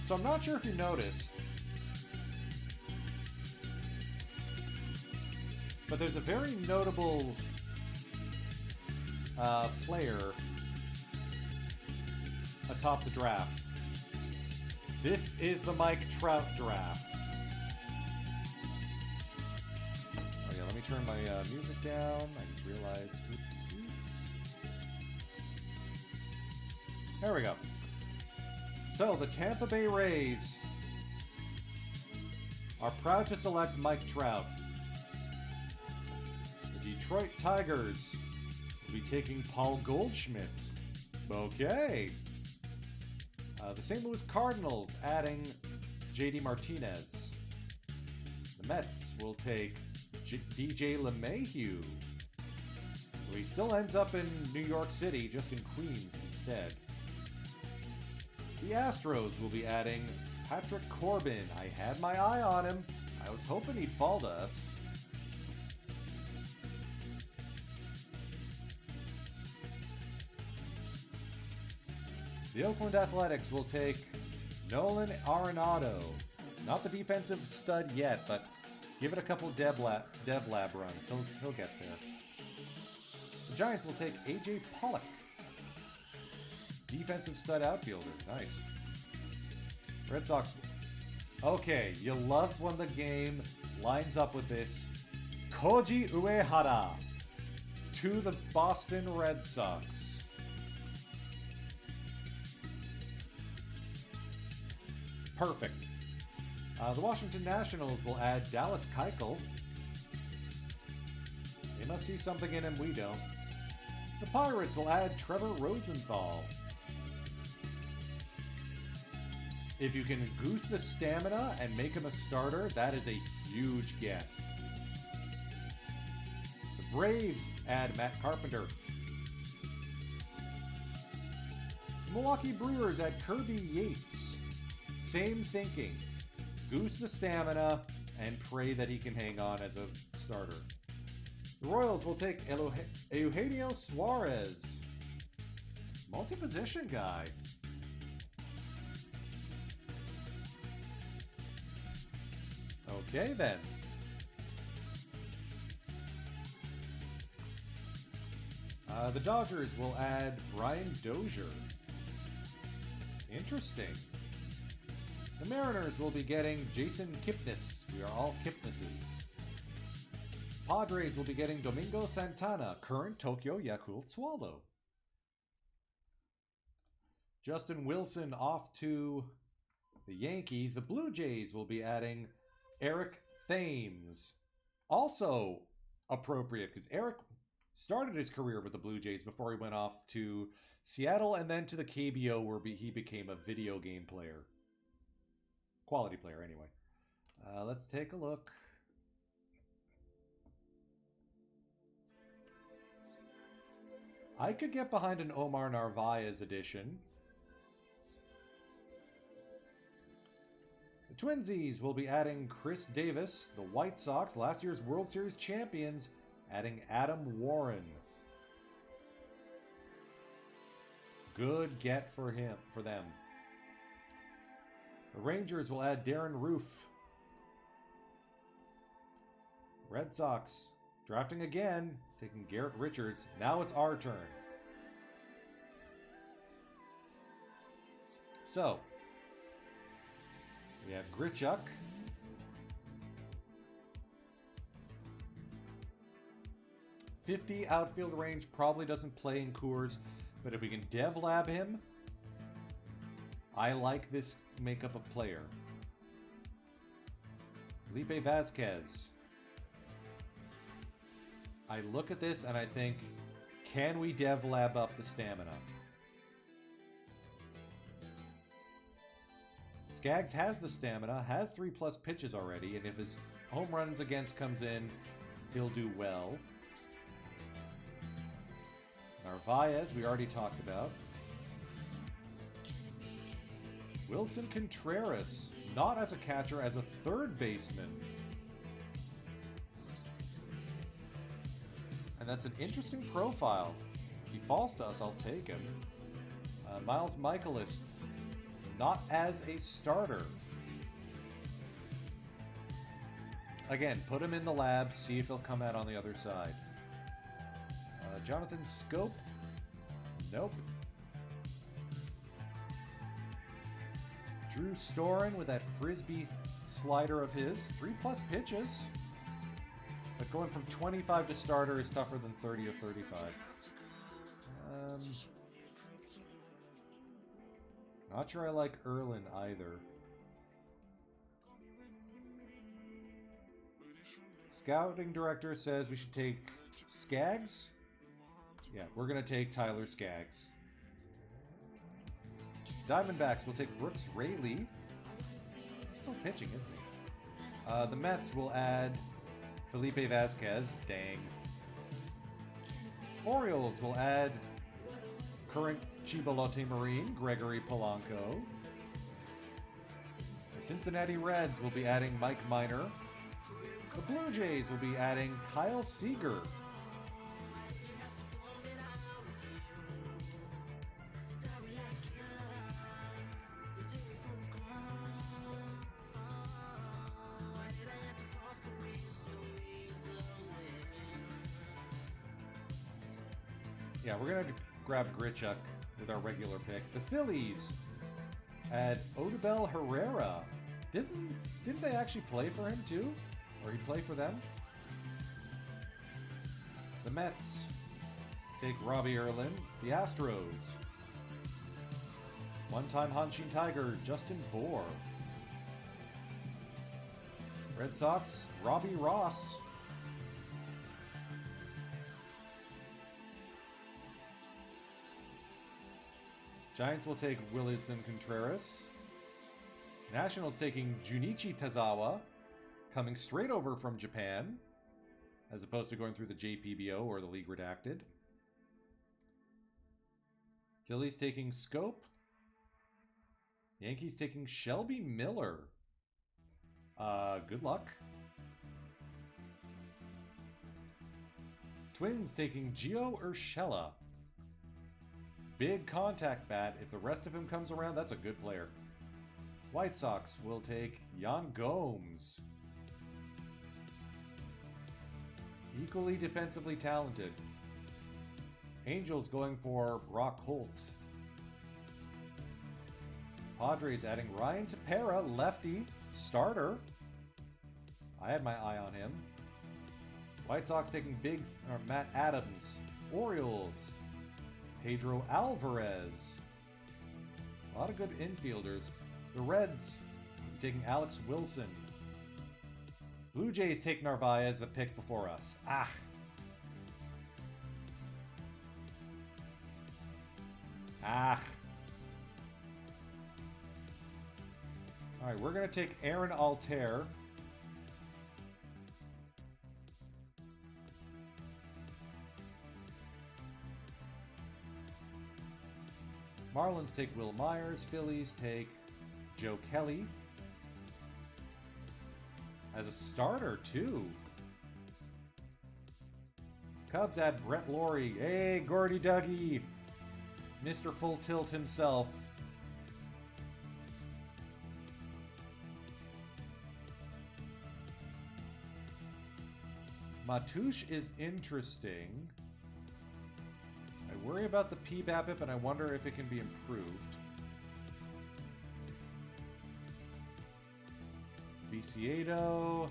So I'm not sure if you noticed, but there's a very notable player atop the draft. This is the Mike Trout draft. Oh yeah, let me turn my music down. I just realized, oops. There we go. So, the Tampa Bay Rays are proud to select Mike Trout. The Detroit Tigers will be taking Paul Goldschmidt. Okay. The St. Louis Cardinals adding JD Martinez. The Mets will take DJ LeMahieu. So he still ends up in New York City, just in Queens instead. The Astros will be adding Patrick Corbin. I had my eye on him. I was hoping he'd fall to us. The Oakland Athletics will take Nolan Arenado. Not the defensive stud yet, but give it a couple dev lab runs. He'll get there. The Giants will take AJ Pollock. Defensive stud outfielder. Nice. Red Sox. Okay, you love when the game lines up with this. Koji Uehara to the Boston Red Sox. Perfect. The Washington Nationals will add Dallas Keuchel. They must see something in him we don't. The Pirates will add Trevor Rosenthal. If you can goose the stamina and make him a starter, that is a huge get. The Braves add Matt Carpenter. The Milwaukee Brewers add Kirby Yates. Same thinking. Goose the stamina and pray that he can hang on as a starter. The Royals will take Eugenio Suarez. Multi-position guy. Okay then. The Dodgers will add Brian Dozier. Interesting. The Mariners will be getting Jason Kipnis. We are all Kipnises. Padres will be getting Domingo Santana, current Tokyo Yakult Swallow. Justin Wilson off to the Yankees. The Blue Jays will be adding Eric Thames. Also appropriate because Eric started his career with the Blue Jays before he went off to Seattle and then to the KBO where he became a video game player. Quality player, anyway. Let's take a look. I could get behind an Omar Narvaez edition. The Twinsies will be adding Chris Davis. The White Sox, last year's World Series champions, adding Adam Warren. Good get for them. The Rangers will add Darren Roof. Red Sox drafting again, taking Garrett Richards. Now it's our turn. So, we have Grichuk. .50 outfield range, probably doesn't play in Coors, but if we can dev lab him, I like this makeup of player. Felipe Vasquez. I look at this and I think, can we dev lab up the stamina? Skaggs has the stamina, has 3+ pitches already, and if his home runs against comes in, he'll do well. Narvaez, we already talked about. Wilson Contreras, not as a catcher, as a third baseman. And that's an interesting profile. If he falls to us, I'll take him. Miles Michaelis, not as a starter. Again, put him in the lab, see if he'll come out on the other side. Jonathan Scope? Nope. Drew Storen with that frisbee slider of his. 3+ pitches. But going from 25 to starter is tougher than 30 to 35. Not sure I like Erlin either. Scouting director says we should take Skaggs. Yeah, we're going to take Tyler Skaggs. Diamondbacks will take Brooks Raley. Still pitching, isn't he? The Mets will add Felipe Vasquez. Dang. Orioles will add current Chibolote Marine, Gregory Polanco. The Cincinnati Reds will be adding Mike Minor. The Blue Jays will be adding Kyle Seager. Yeah, we're going to grab Grichuk with our regular pick. The Phillies add Odubel Herrera. Didn't they actually play for him too? Or he play for them? The Mets take Robbie Erlin. The Astros. One-time Hanshin Tiger, Justin Bohr. Red Sox, Robbie Ross. Giants will take Willison Contreras. Nationals taking Junichi Tazawa, coming straight over from Japan, as opposed to going through the JPBO or the League Redacted. Phillies taking Scope. Yankees taking Shelby Miller. Good luck. Twins taking Gio Urshela. Big contact bat. If the rest of him comes around, that's a good player. White Sox will take Yan Gomes. Equally defensively talented. Angels going for Brock Holt. Padres adding Ryan Tepera, lefty, starter. I had my eye on him. White Sox taking Matt Adams. Orioles, Pedro Alvarez. A lot of good infielders. The Reds taking Alex Wilson. Blue Jays take Narvaez, the pick before us. Alright, we're going to take Aaron Altair. Marlins take Will Myers. Phillies take Joe Kelly. As a starter, too. Cubs add Brett Laurie. Hey, Gordy Dougie. Mr. Full Tilt himself. Matouche is interesting. I worry about the P-BABIP, and I wonder if it can be improved. Viciado.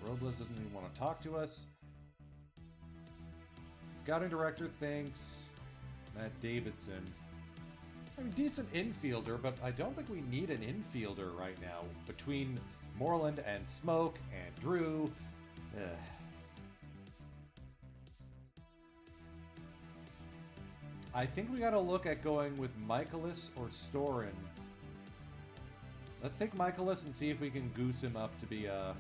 Robles doesn't even want to talk to us. Scouting director thinks Matt Davidson. I mean, decent infielder, but I don't think we need an infielder right now. Between Moreland and Smoke and Drew. I think we gotta look at going with Michaelis or Storin. Let's take Michaelis and see if we can goose him up to be a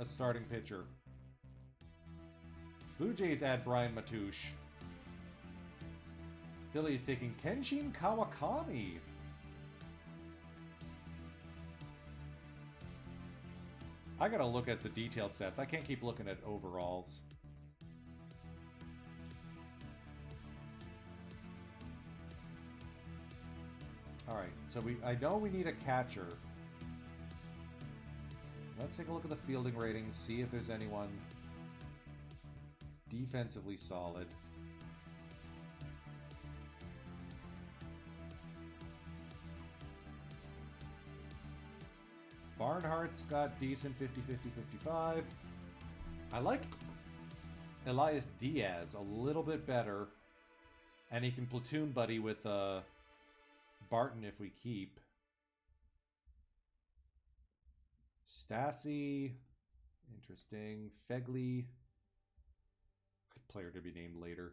starting pitcher. Blue Jays add Brian Matouche. Phillies taking Kenshin Kawakami. I gotta look at the detailed stats. I can't keep looking at overalls. Alright, so I know we need a catcher. Let's take a look at the fielding ratings, see if there's anyone defensively solid. Barnhart's got decent 50-50-55. I like Elias Diaz a little bit better. And he can platoon buddy with Barton if we keep. Stassi. Interesting. Fegley. Good player to be named later.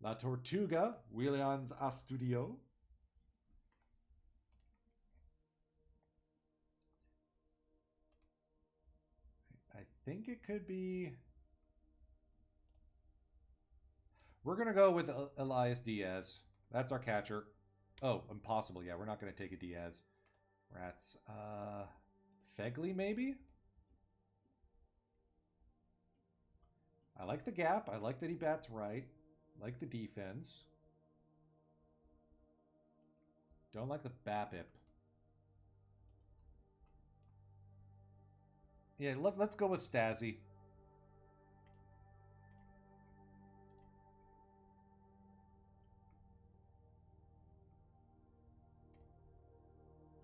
La Tortuga. Williams Astudio. I think it could be... We're going to go with Elias Diaz. That's our catcher. Oh, impossible. Yeah, we're not going to take a Diaz. Rats. Fegley, maybe? I like the gap. I like that he bats right. Like the defense. Don't like the BABIP. Yeah, let's go with Stassi.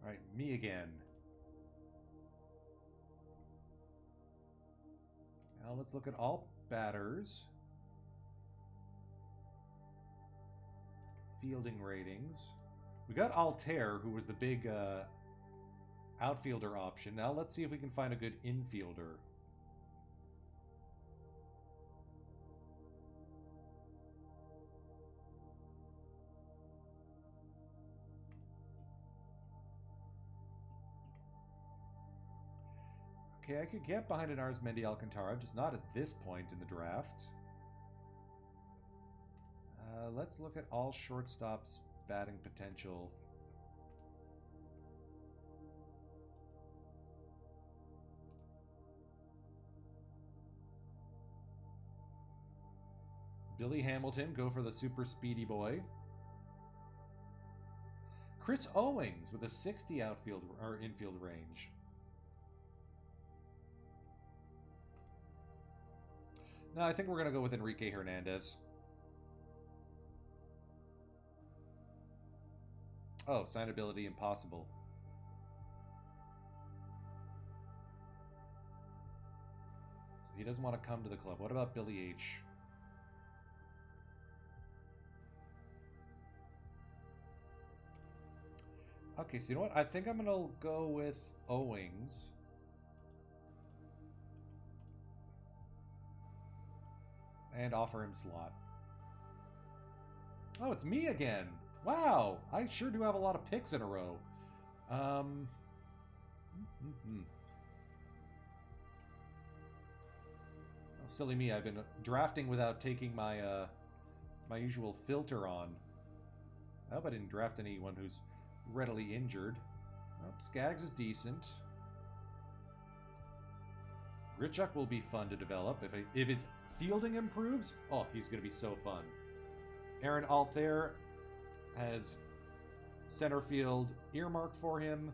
All right, me again. Now let's look at all batters. Fielding ratings. We got Altair, who was the big outfielder option. Now let's see if we can find a good infielder. Okay, I could get behind an Arzmendi Alcantara, just not at this point in the draft. Let's look at all shortstops' batting potential. Billy Hamilton, go for the super speedy boy. Chris Owings with a 60 outfield or infield range. No, I think we're going to go with Enrique Hernandez. Oh, signability impossible. So he doesn't want to come to the club. What about Billy H? Okay, so you know what? I think I'm going to go with Owings. And offer him slot. Oh, it's me again. Wow, I sure do have a lot of picks in a row. Oh, silly me, I've been drafting without taking my my usual filter on. I hope I didn't draft anyone who's readily injured. Oh, Skaggs is decent. Grichuk will be fun to develop. If his fielding improves, oh, he's going to be so fun. Aaron Althair has center field earmarked for him.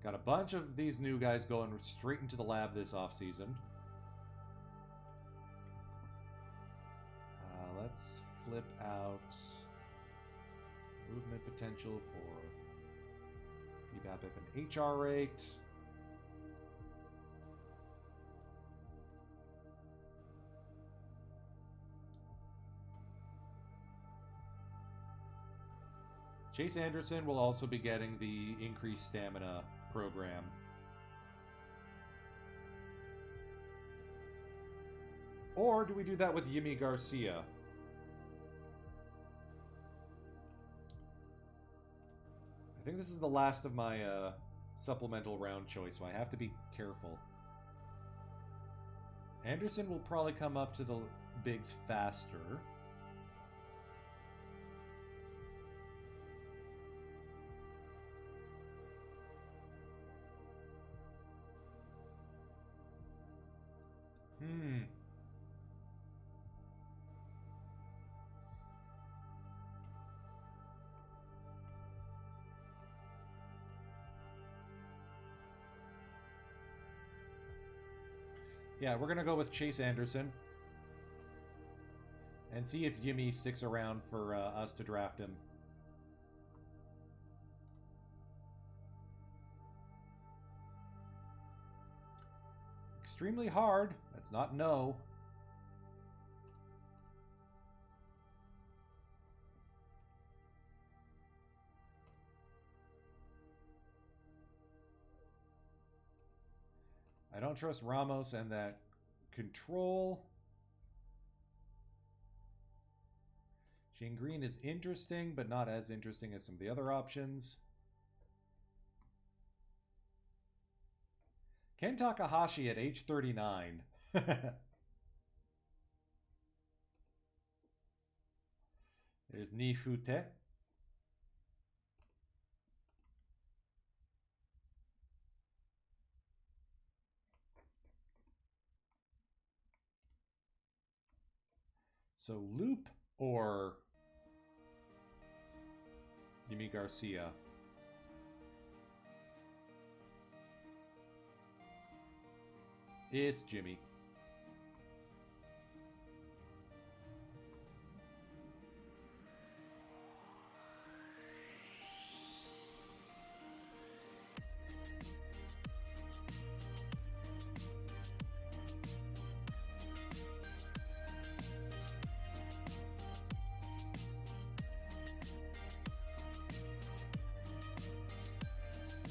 Got a bunch of these new guys going straight into the lab this offseason. Let's flip out movement potential for BBAP and HR rate. Chase Anderson will also be getting the increased stamina program. Or do we do that with Yimi Garcia? I think this is the last of my supplemental round choice, so I have to be careful. Anderson will probably come up to the bigs faster. Yeah, we're going to go with Chase Anderson. And see if Yimi sticks around for us to draft him. Extremely hard. That's not no. I don't trust Ramos and that control. Shane Green is interesting, but not as interesting as some of the other options. Ken Takahashi at age 39. There's Nifute. So Loop or Yimi Garcia? It's Jimmy.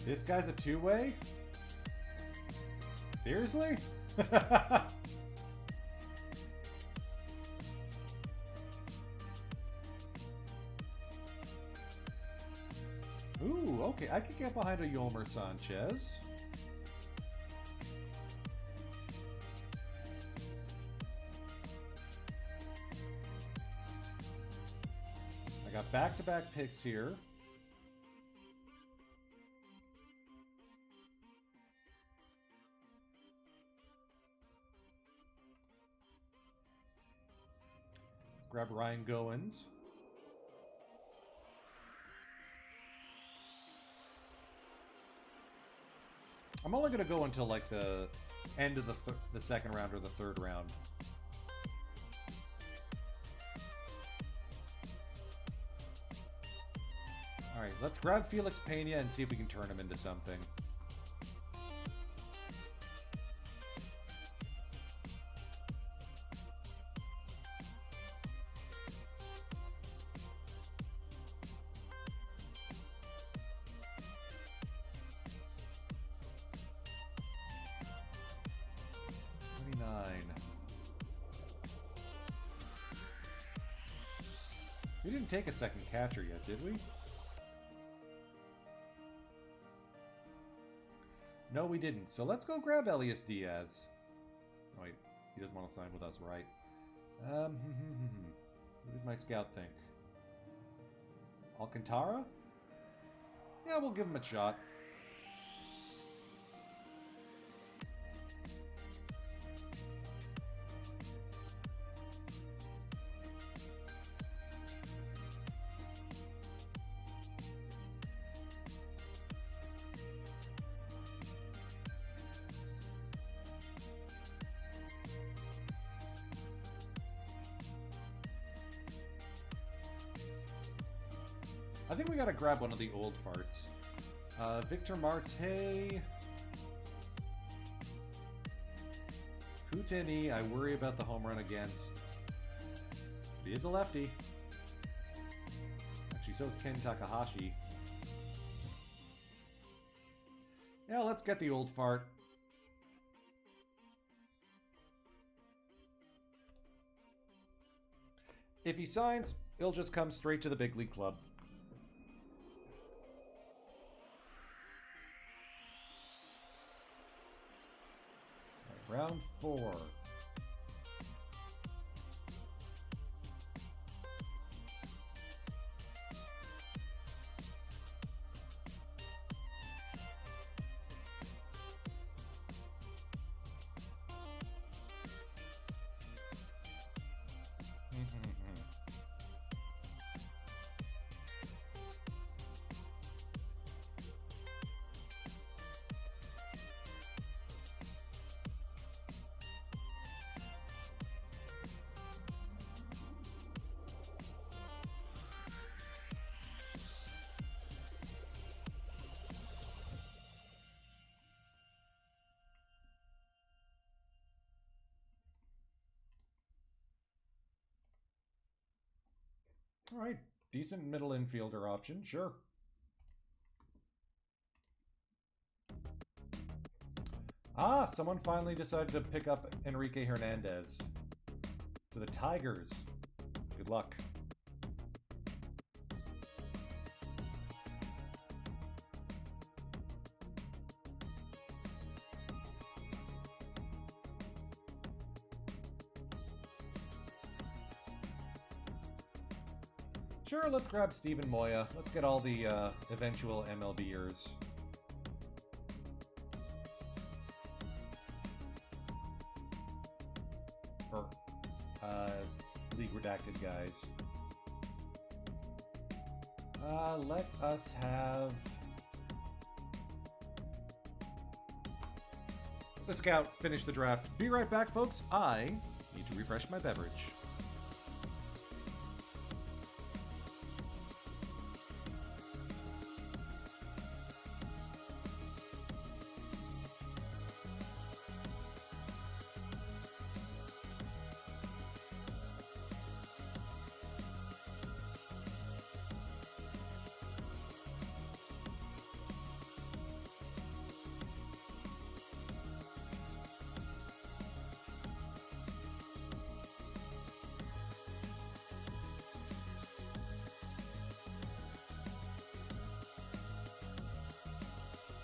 This guy's a two-way? Seriously? Ooh, okay. I could get behind a Yolmer Sanchez. I got back-to-back picks here. Grab Ryan Goins. I'm only going to go until like the end of the second round or the third round. All right, let's grab Felix Pena and see if we can turn him into something. We didn't take a second catcher yet, did we? No, we didn't. So let's go grab Elias Diaz. Oh, wait, he doesn't want to sign with us, right? What does my scout think? Alcantara? Yeah, we'll give him a shot. I think we gotta grab one of the old farts. Victor Marte. Kuteni, I worry about the home run against. But he is a lefty. Actually, so is Ken Takahashi. Yeah, let's get the old fart. If he signs, he'll just come straight to the big league club. All right, round 4. All right, decent middle infielder option, sure. Ah, someone finally decided to pick up Enrique Hernandez to the Tigers. Good luck. Sure, let's grab Steven Moya. Let's get all the eventual MLBers. Or league redacted guys. Let us have the scout finish the draft. Be right back, folks. I need to refresh my beverage.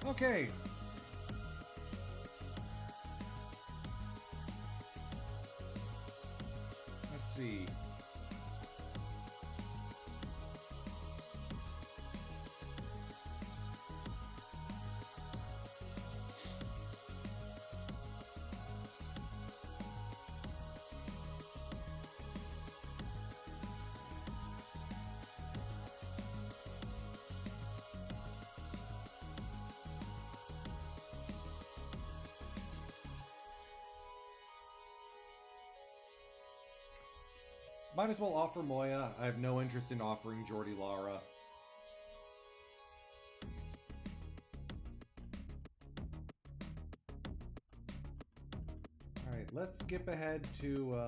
Okay. Let's see. Might as well offer Moya. I have no interest in offering Jordy Lara. Alright, let's skip ahead to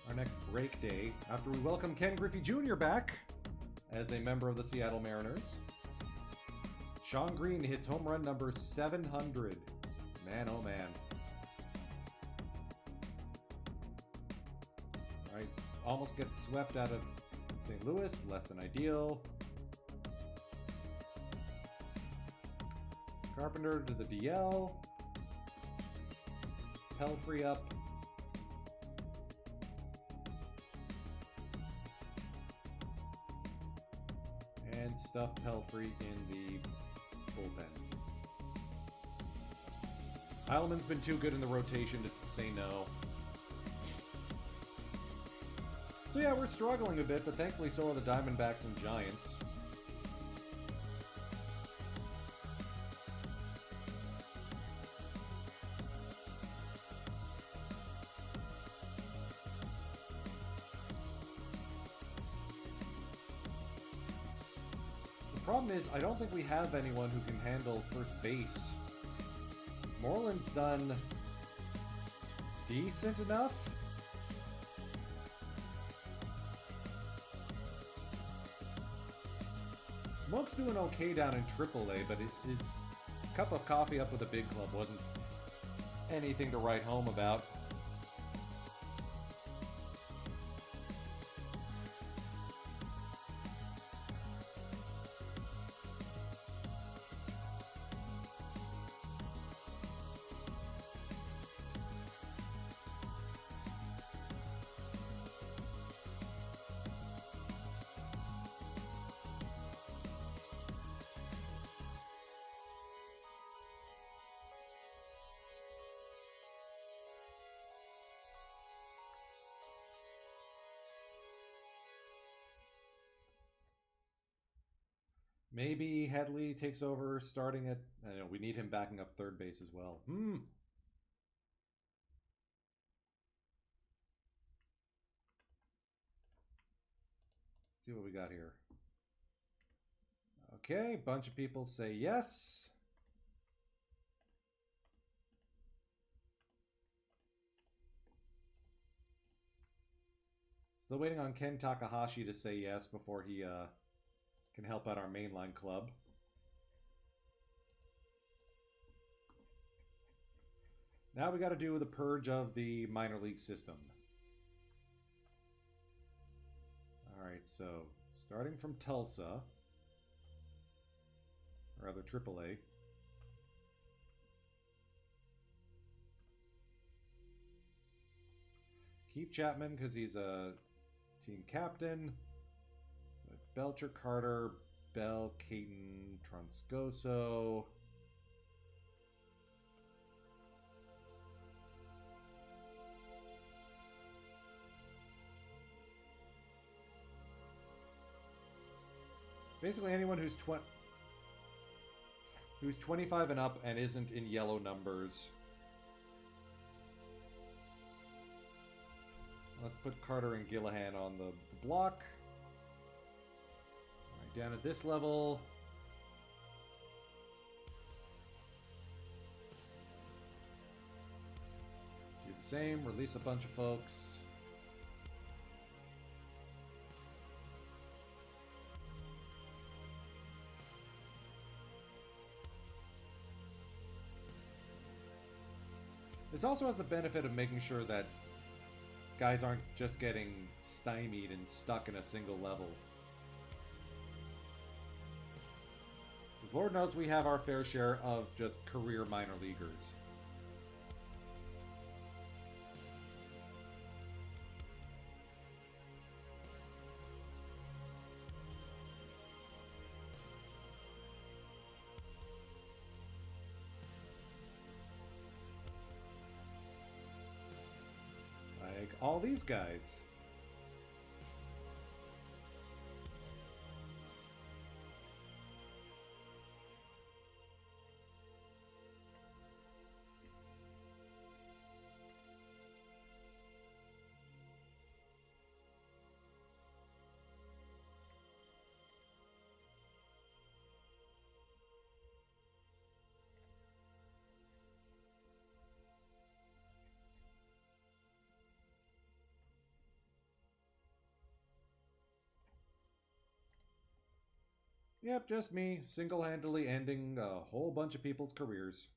our next break day after we welcome Ken Griffey Jr. back as a member of the Seattle Mariners. Sean Green hits home run number 700. Man, oh man. Right, almost gets swept out of St. Louis, less than ideal. Carpenter to the DL. Pelfrey up. And stuff Pelfrey in the bullpen. Heilman's been too good in the rotation to say no. So yeah, we're struggling a bit, but thankfully so are the Diamondbacks and Giants. problem is, I don't think we have anyone who can handle first base. Moreland's done decent enough. Smoke's doing okay down in AAA, but his cup of coffee up with the big club wasn't anything to write home about. Maybe Headley takes over starting at... I know, we need him backing up third base as well. See what we got here. Okay, bunch of people say yes. Still waiting on Ken Takahashi to say yes before he can help out our mainline club. Now we got to do the purge of the minor league system. Alright, so starting from Tulsa, or rather AAA. Keep Chapman because he's a team captain. Belcher, Carter, Bell, Caton, Transcoso. Basically anyone who's 25 and up and isn't in yellow numbers. Let's put Carter and Gillihan on the block. Down at this level. Do the same, release a bunch of folks. This also has the benefit of making sure that guys aren't just getting stymied and stuck in a single level. Lord knows we have our fair share of just career minor leaguers. Like all these guys. Yep, just me, single-handedly ending a whole bunch of people's careers.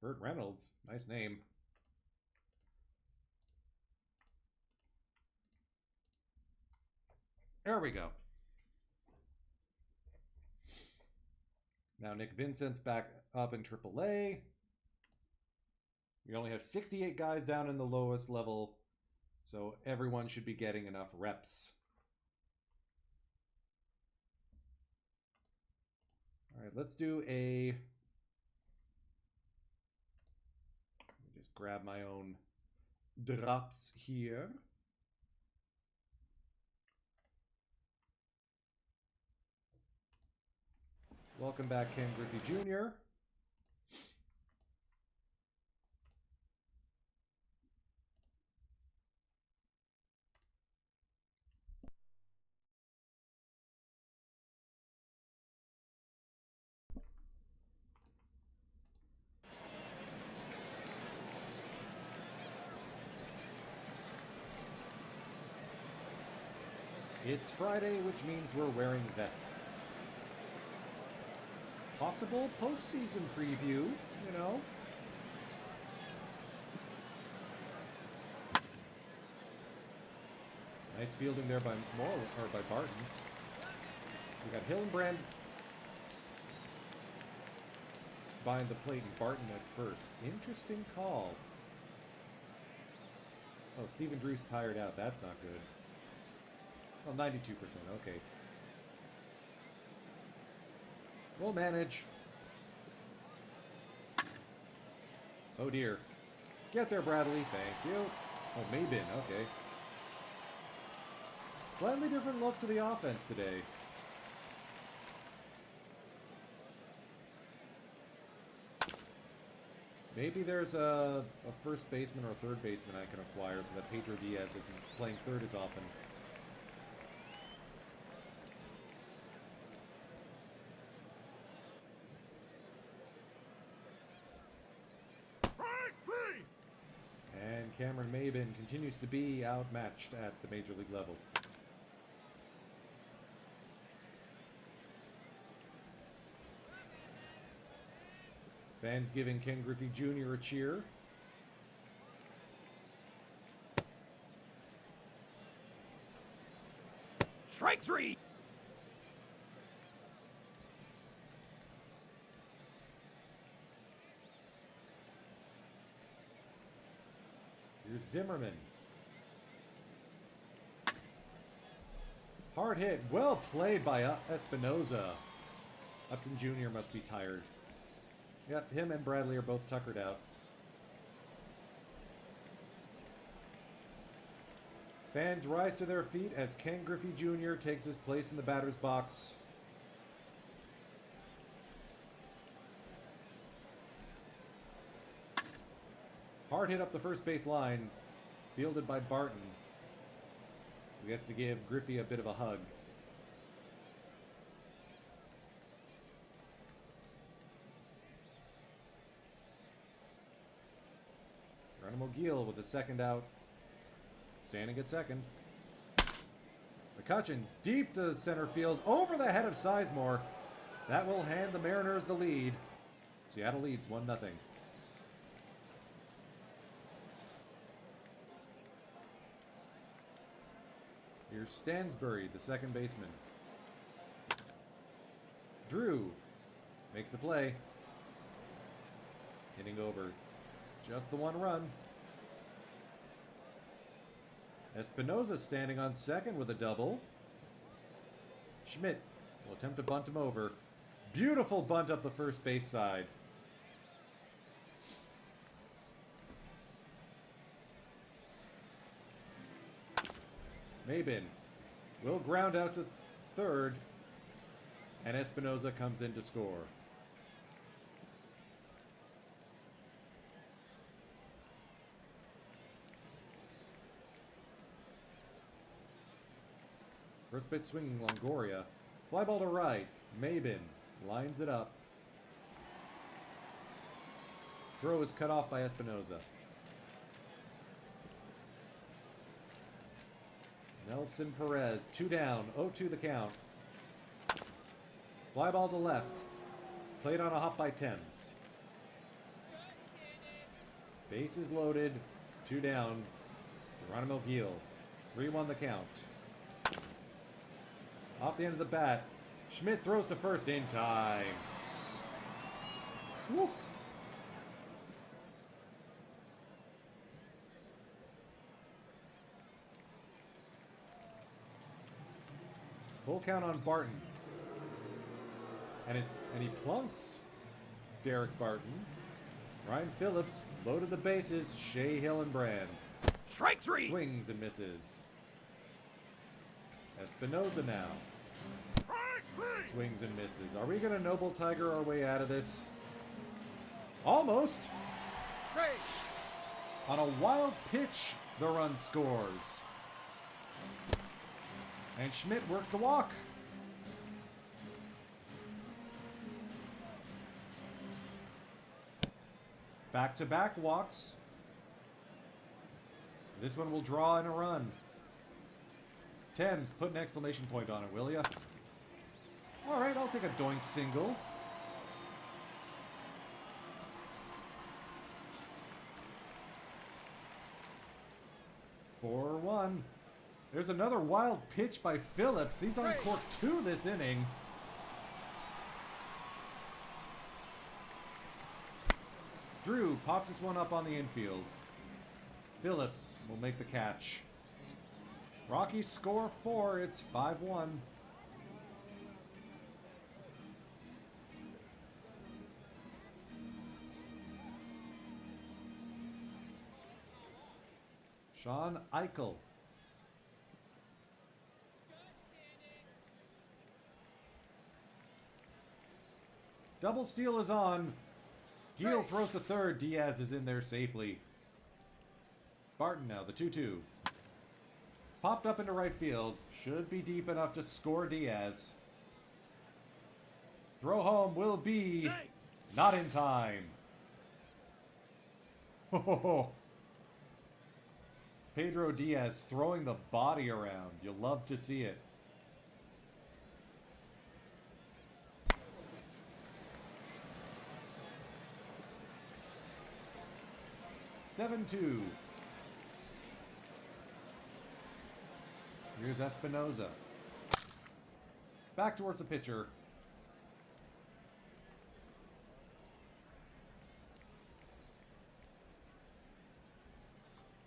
Burt Reynolds, nice name. There we go. Now Nick Vincent's back up in AAA. We only have 68 guys down in the lowest level, so everyone should be getting enough reps. All right, let's do a... Let me just grab my own drops here. Welcome back, Ken Griffey Jr. It's Friday, which means we're wearing vests. Possible postseason preview, you know? Nice fielding there by by Barton. We got Hillenbrand behind the plate and Barton at first. Interesting call. Oh, Stephen Drew's tired out. That's not good. Well, 92%. Okay. We'll manage. Oh dear. Get there, Bradley. Thank you. Oh, Maybin. Okay. Slightly different look to the offense today. Maybe there's a first baseman or a third baseman I can acquire so that Pedro Diaz isn't playing third as often. And Cameron Maybin continues to be outmatched at the major league level. Fans giving Ken Griffey Jr. a cheer. Strike three! Here's Zimmerman. Hard hit. Well played by Espinoza. Upton Jr. must be tired. Yep, him and Bradley are both tuckered out. Fans rise to their feet as Ken Griffey Jr. takes his place in the batter's box. Hard hit up the first base line, fielded by Barton, who gets to give Griffey a bit of a hug. Geronimo Gil with the second out, standing at second. McCutcheon deep to center field, over the head of Sizemore. That will hand the Mariners the lead. Seattle leads 1-0. Here's Stansbury, the second baseman. Drew makes the play. Hitting over just the one run. Espinoza standing on second with a double. Schmidt will attempt to bunt him over. Beautiful bunt up the first base side. Maybin will ground out to third, and Espinoza comes in to score. First pitch swinging Longoria. Fly ball to right. Maybin lines it up. Throw is cut off by Espinoza. Nelson Perez, 2 down, 0-2 the count. Fly ball to left. Played on a hop by Thames. Bases loaded, 2 down. Geronimo Gil, 3-1 the count. Off the end of the bat, Schmidt throws to first in time. Whew. Full count on Barton. And he plunks Derek Barton. Ryan Phillips loaded the bases. Shea Hillenbrand. Strike three! Swings and misses. Espinoza now. Swings and misses. Are we going to Noble Tiger our way out of this? Almost. On a wild pitch, the run scores. And Schmidt works the walk. Back-to-back walks. This one will draw in a run. Thames, put an exclamation point on it, will ya? Alright, I'll take a doink single. Four one. There's another wild pitch by Phillips. He's on court 2 this inning. Drew pops this one up on the infield. Phillips will make the catch. Rockies score 4. It's 5-1. Sean Eichel. Double steal is on. Gil throws to third. Diaz is in there safely. Barton now, the 2-2. Popped up into right field. Should be deep enough to score Diaz. Throw home will be not in time. Pedro Diaz throwing the body around. You'll love to see it. Seven two. Here's Espinoza. Back towards the pitcher.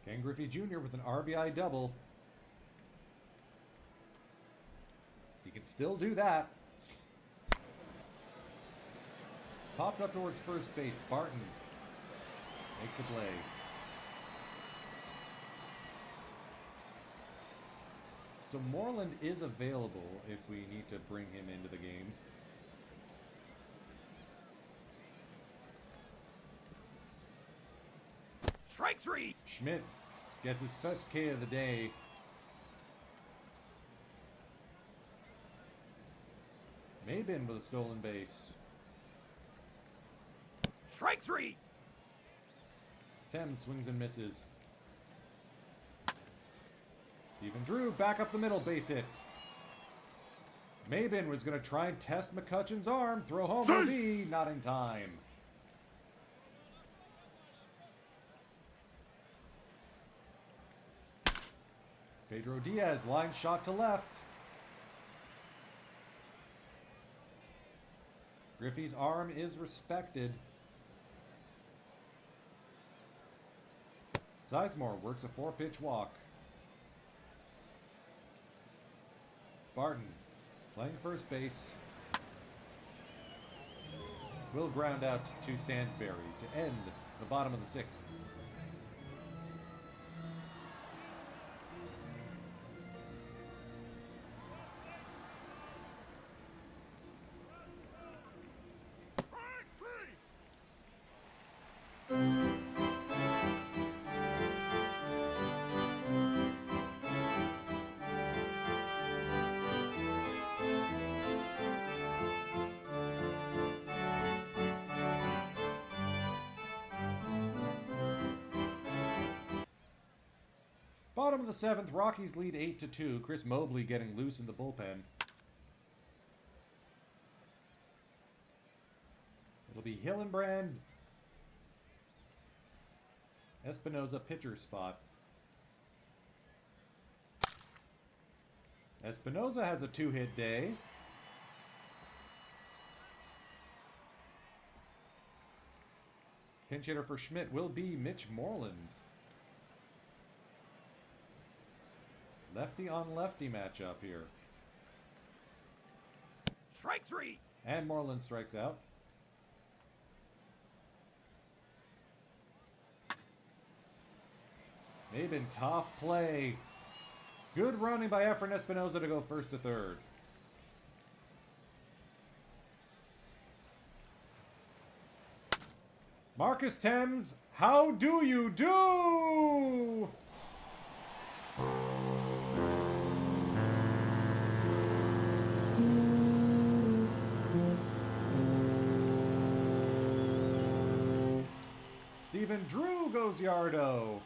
Ken Griffey Jr. with an RBI double. He can still do that. Popped up towards first base. Barton makes a play. So Moreland is available if we need to bring him into the game. Strike 3. Schmidt gets his 5th K of the day. Maybin with a stolen base. Strike 3. Thames swings and misses. Stephen Drew back up the middle, base hit. Maybin was going to try and test McCutcheon's arm. Throw home will be not in time. Pedro Diaz, line shot to left. Griffey's arm is respected. Sizemore works a 4-pitch walk. Barton playing first base. Will ground out to Stansberry to end the bottom of the 6th. Bottom of the 7th, Rockies lead 8-2. Chris Mobley getting loose in the bullpen. It'll be Hillenbrand. Espinoza pitcher spot. Espinoza has a 2-hit day. Pinch hitter for Schmidt will be Mitch Moreland. Lefty on lefty matchup here. Strike 3. And Moreland strikes out. Maybin, tough play. Good running by Efren Espinoza to go first to third. Marcus Thames, how do you do? Stephen Drew goes yardo.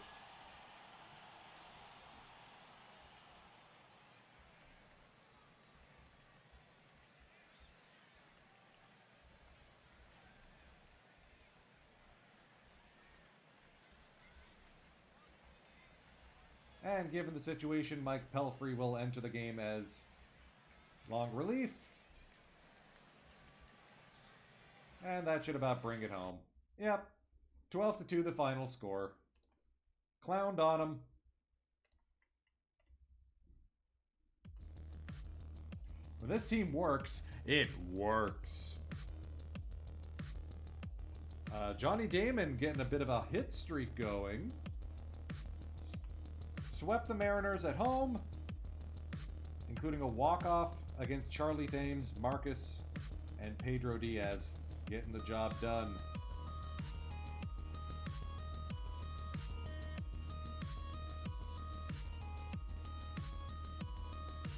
And given the situation, Mike Pelfrey will enter the game as long relief. And that should about bring it home. Yep. 12-2 the final score. Clowned on him. When this team works, it works. Johnny Damon getting a bit of a hit streak going. Swept the Mariners at home, including a walk-off against Charlie Thames, Marcus, and Pedro Diaz, getting the job done.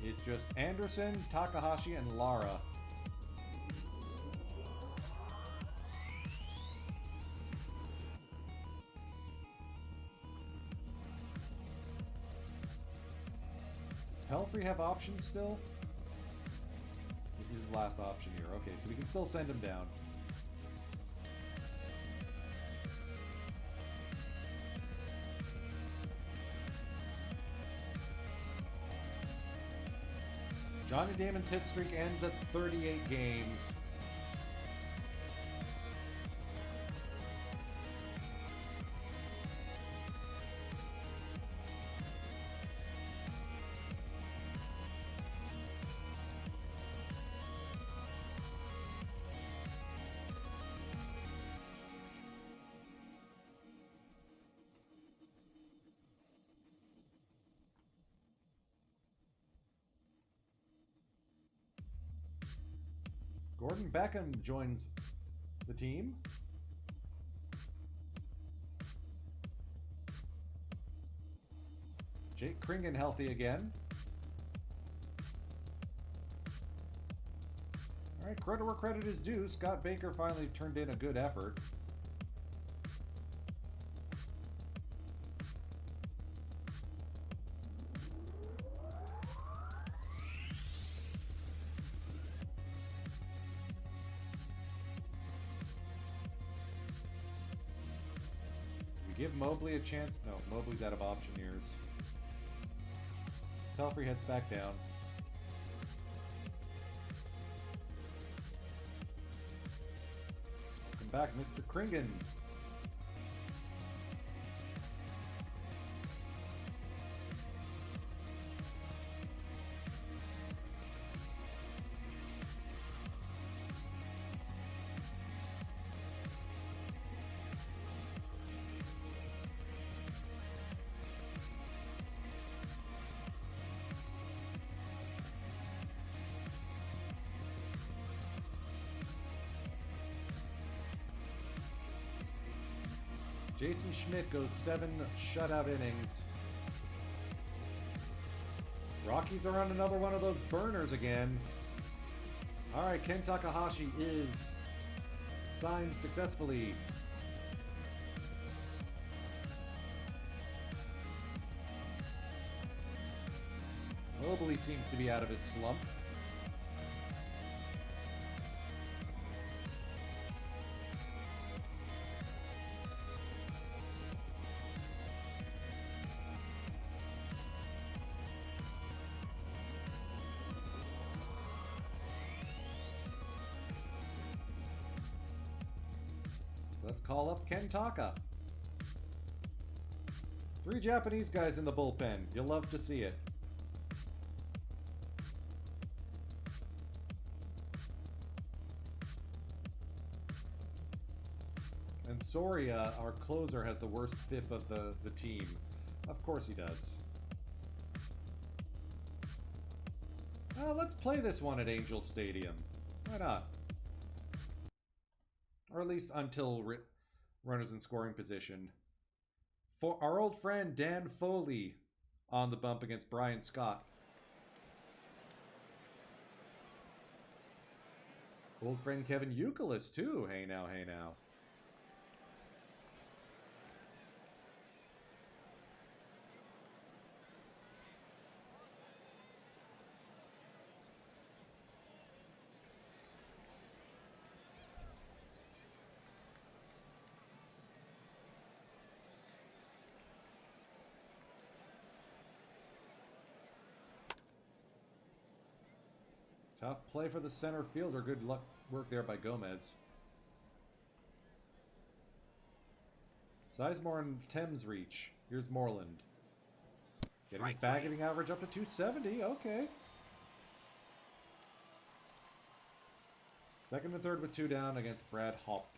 It's just Anderson, Takahashi, and Lara. Does Pelfrey have options still? This is his last option here. Okay, so we can still send him down. Johnny Damon's hit streak ends at 38 games. Gordon Beckham joins the team. Jake Kringen healthy again. All right, credit where credit is due. Scott Baker finally turned in a good effort. Give Mobley a chance. No, Mobley's out of optioneers. Pelfrey heads back down. Welcome back, Mr. Kringen. Jason Schmidt goes 7 shutout innings. Rockies are on another one of those burners again. All right, Ken Takahashi is signed successfully. Mobley seems to be out of his slump. Let's call up Ken Taka. 3 Japanese guys in the bullpen. You'll love to see it. And Soria, our closer, has the worst FIP of the team. Of course he does. Let's play this one at Angel Stadium. Why not? Or at least until runners in scoring position. For our old friend Dan Foley on the bump against Brian Scott. Old friend Kevin Youkilis too. Hey now, hey now. Tough play for the center fielder. Good luck work there by Gomez. Sizemore and Thames reach. Here's Moreland. Getting his batting average up to 270. Okay. Second and third with 2 down against Brad Hopp.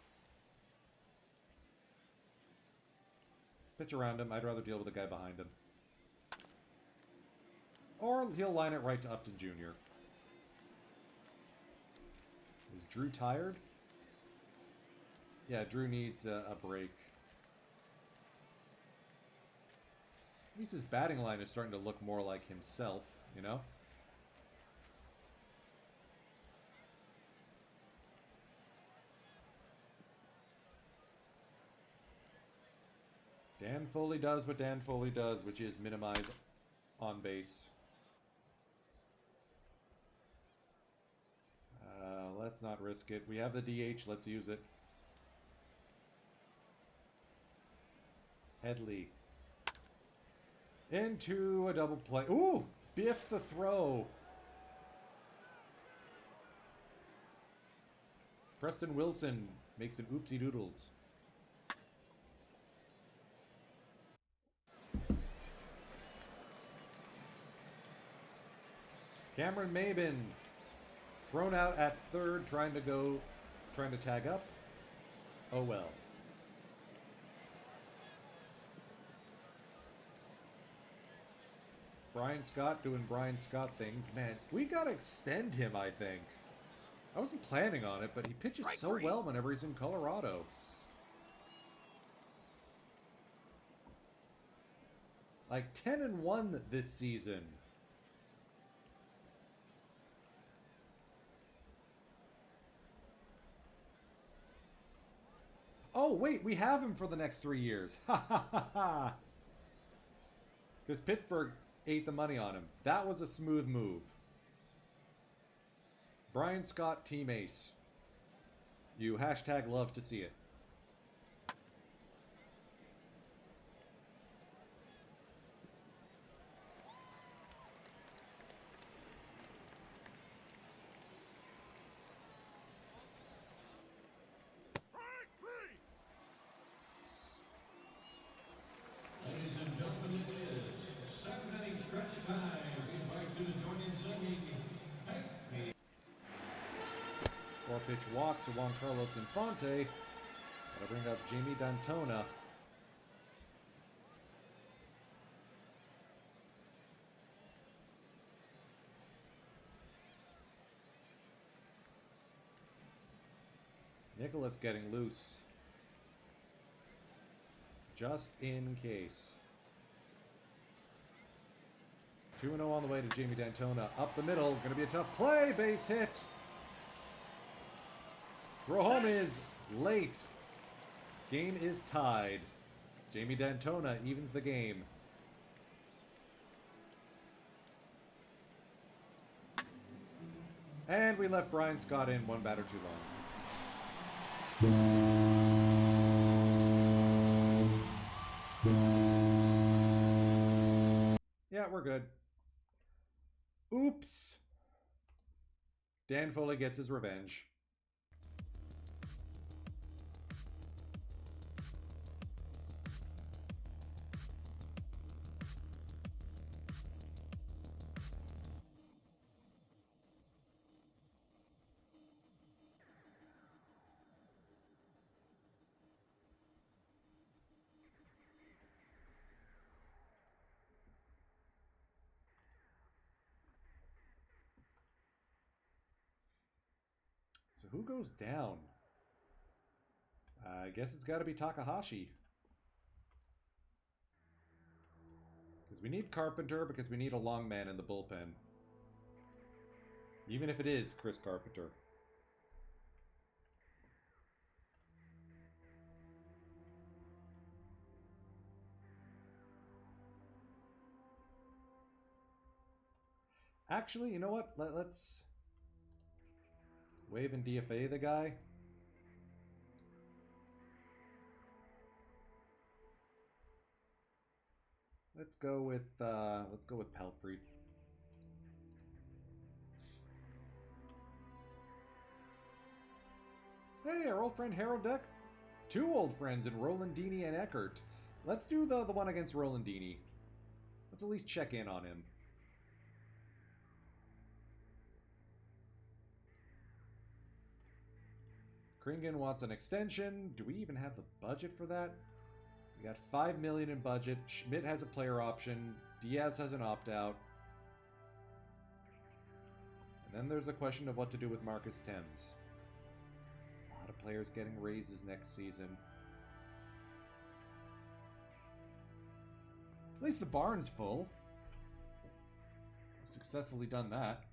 Pitch around him. I'd rather deal with the guy behind him. Or he'll line it right to Upton Jr. Is Drew tired? Yeah, Drew needs a break. At least his batting line is starting to look more like himself, you know? Dan Foley does what Dan Foley does, which is minimize on base. Let's not risk it. We have the DH. Let's use it. Headley. Into a double play. Ooh! Biff the throw. Preston Wilson makes an oopsie doodles. Cameron Maben thrown out at third, trying to tag up. Oh well. Brian Scott doing Brian Scott things. Man, we gotta extend him, I think. I wasn't planning on it, but he pitches so well whenever he's in Colorado. Like 10-1 this season. Oh, wait, we have him for the next 3 years. Ha ha ha ha. Because Pittsburgh ate the money on him. That was a smooth move. Brian Scott, team ace. You hashtag love to see it. Ladies and gentlemen, it is 7th inning stretch time. We invite you to join in singing Take Me. 4-pitch walk to Juan Carlos Infante. That'll bring up Jamie Dantona. Nicholas getting loose. Just in case. 2-0 on the way to Jamie Dantona. Up the middle. Going to be a tough play. Base hit. Throw home is late. Game is tied. Jamie Dantona evens the game. And we left Brian Scott in, 1 batter too long. Yeah, we're good. Oops. Dan Foley gets his revenge. So who goes down? I guess it's got to be Takahashi. Because we need Carpenter, because we need a long man in the bullpen. Even if it is Chris Carpenter. Actually, you know what? Let's wave and DFA the guy. Let's go with Palfrey. Hey, our old friend Harold Duck. 2 old friends in Rolandini and Eckert. Let's do the one against Rolandini. Let's at least check in on him. Kringen wants an extension. Do we even have the budget for that? We got 5 million in budget. Schmidt has a player option. Diaz has an opt-out. And then there's the question of what to do with Marcus Thames. A lot of players getting raises next season. At least the barn's full. We've successfully done that.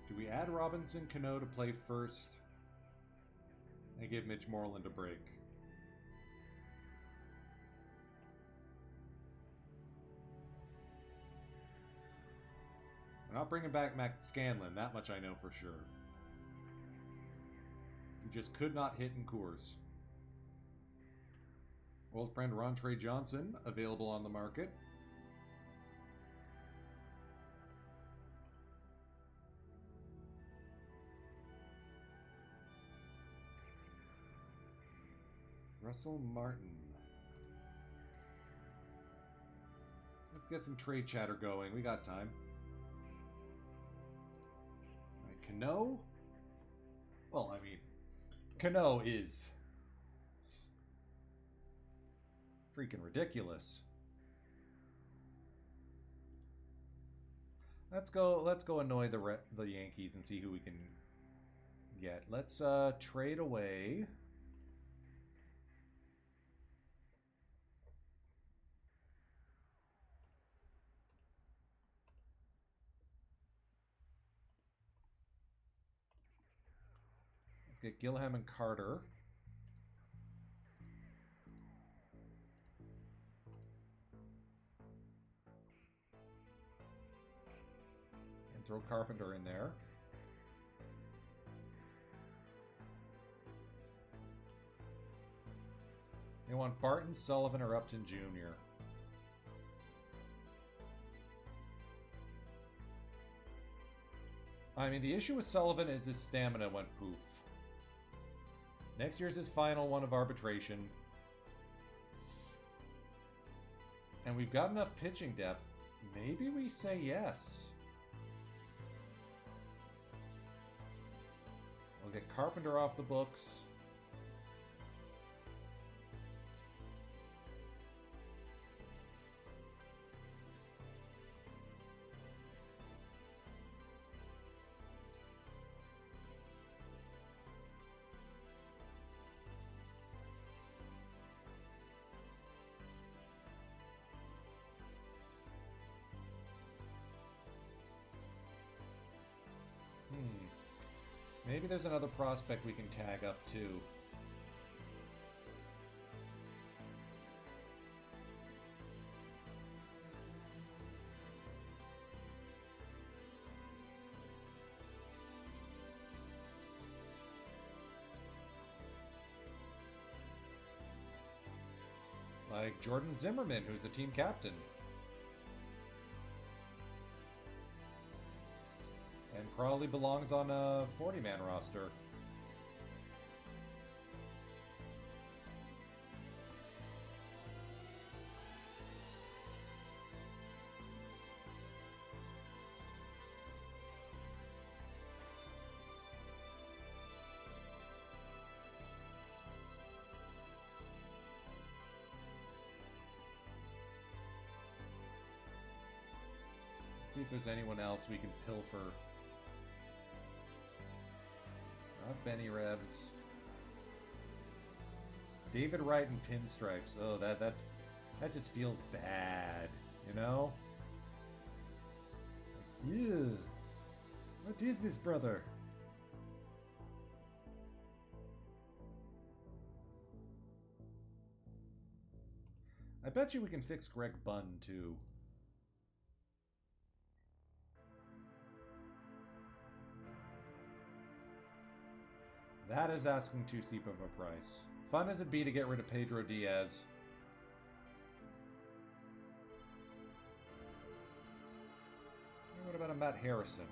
Do we add Robinson Cano to play first and give Mitch Moreland a break? We're not bringing back Matt Scanlon, that much I know for sure. He just could not hit in Coors. Old friend Rontre Johnson, available on the market. Russell Martin. Let's get some trade chatter going. We got time. Alright, Cano? Well, I mean, Cano is freaking ridiculous. Let's go annoy the Yankees and see who we can get. Let's trade away. Get Gilham and Carter. And throw Carpenter in there. They want Barton, Sullivan, or Upton Jr. I mean, the issue with Sullivan is his stamina went poof. Next year's his final one of arbitration. And we've got enough pitching depth. Maybe we say yes. We'll get Carpenter off the books. Maybe there's another prospect we can tag up too. Like Jordan Zimmerman, who's a team captain. And probably belongs on a 40-man roster. Let's see if there's anyone else we can pilfer. Not Benny Revs. David Wright in pinstripes. Oh, that just feels bad, you know? Yeah. What is this, brother? I bet you we can fix Greg Bunn, too. That is asking too steep of a price. Fun as it be to get rid of Pedro Diaz. What about a Matt Harrison?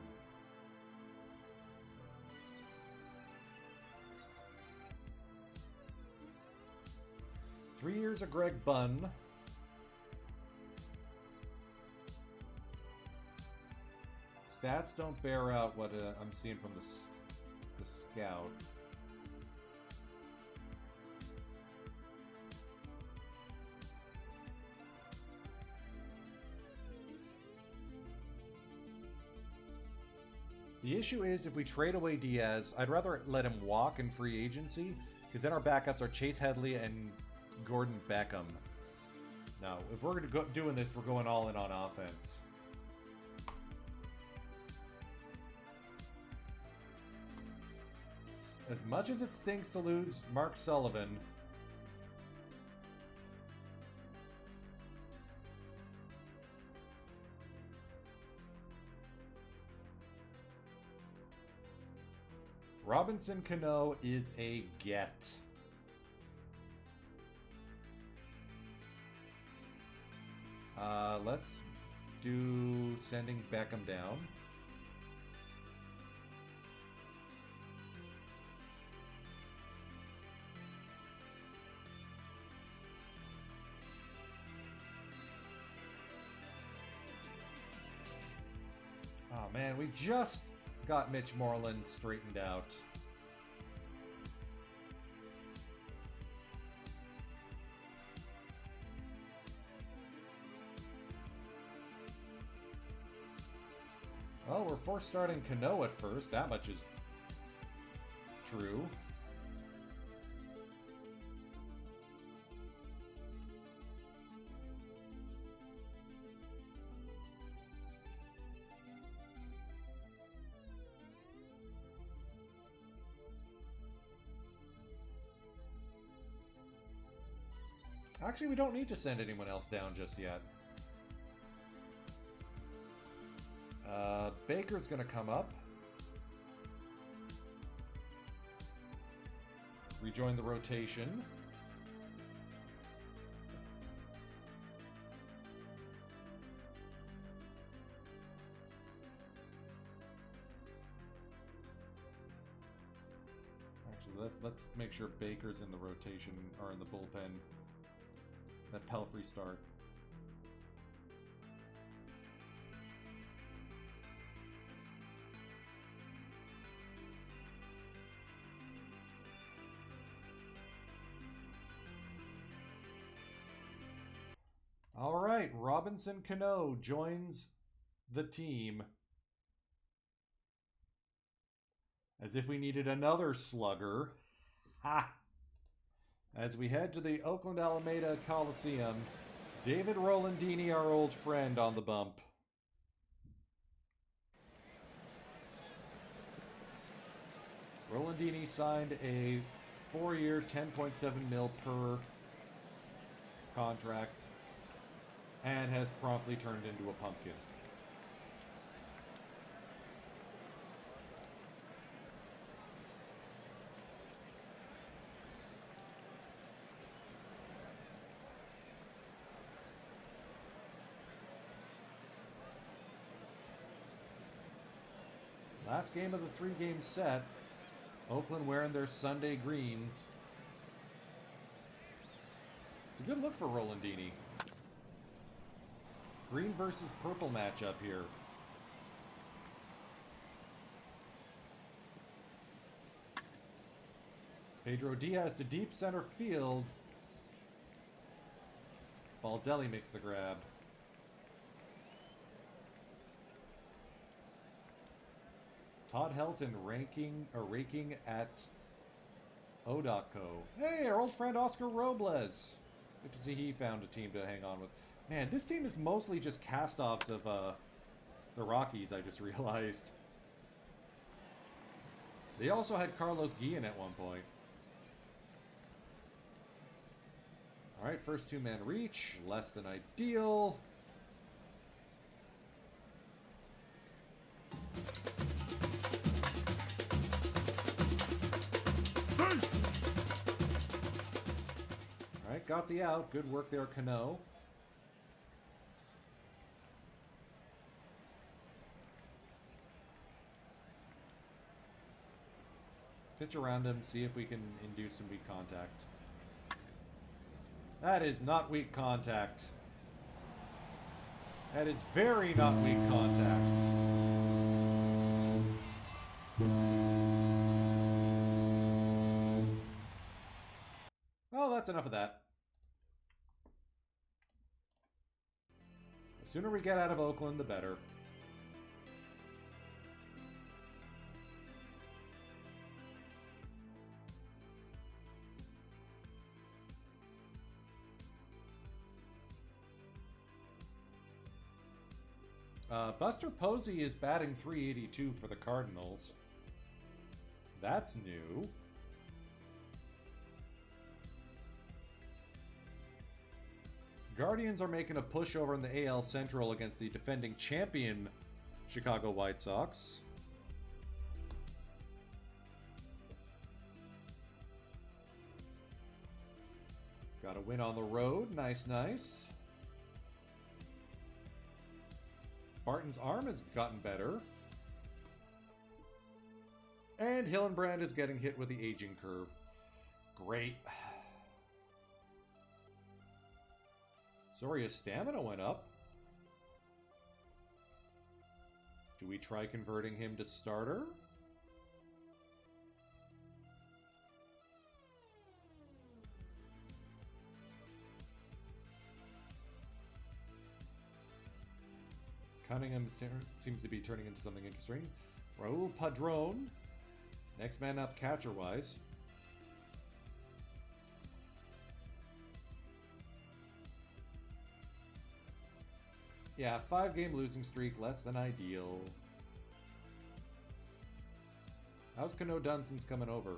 Three years of Greg Bunn. Stats don't bear out what I'm seeing from the scout. The issue is, if we trade away Diaz, I'd rather let him walk in free agency, because then our backups are Chase Headley and Gordon Beckham. Now, if we're doing this, we're going all in on offense. As much as it stinks to lose Mark Sullivan, Robinson Cano is a get. Let's do sending Beckham down. Oh man, we just got Mitch Moreland straightened out. Well, we're forced starting Cano at first. That much is true. Actually, we don't need to send anyone else down just yet. Baker's gonna come up. Rejoin the rotation. Actually, let's make sure Baker's in the rotation, or in the bullpen. That Pelfrey start. All right, Robinson Cano joins the team. As if we needed another slugger. Ha! As we head to the Oakland Alameda Coliseum, David Rolandini, our old friend, on the bump. Rolandini signed a 4-year, $10.7 mil per contract and has promptly turned into a pumpkin. Last game of the 3-game set. Oakland wearing their Sunday greens. It's a good look for Rolandini. Green versus purple matchup here. Pedro Diaz to deep center field. Baldelli makes the grab. Todd Helton raking at Odako. Hey, our old friend Oscar Robles. Good to see he found a team to hang on with. Man, this team is mostly just cast-offs of The Rockies, I just realized. They also had Carlos Guillen at one point. Alright, first two-man reach. Less than ideal. Alright, got the out. Good work there, Cano. Pitch around him, see if we can induce some weak contact. That is not weak contact. That is very not weak contact. Well, that's enough of that. The sooner we get out of Oakland, the better. Buster Posey is batting .382 for the Cardinals. That's new. Guardians are making a pushover in the AL Central against the defending champion Chicago White Sox. Got a win on the road. Nice, nice. Barton's arm has gotten better. And Hillenbrand is getting hit with the aging curve. Great. Sorry, his stamina went up. Do we try converting him to starter? Cunningham seems to be turning into something interesting. Raul Padron. Next man up catcher-wise. Yeah, 5-game losing streak, less than ideal. How's Cano done since coming over?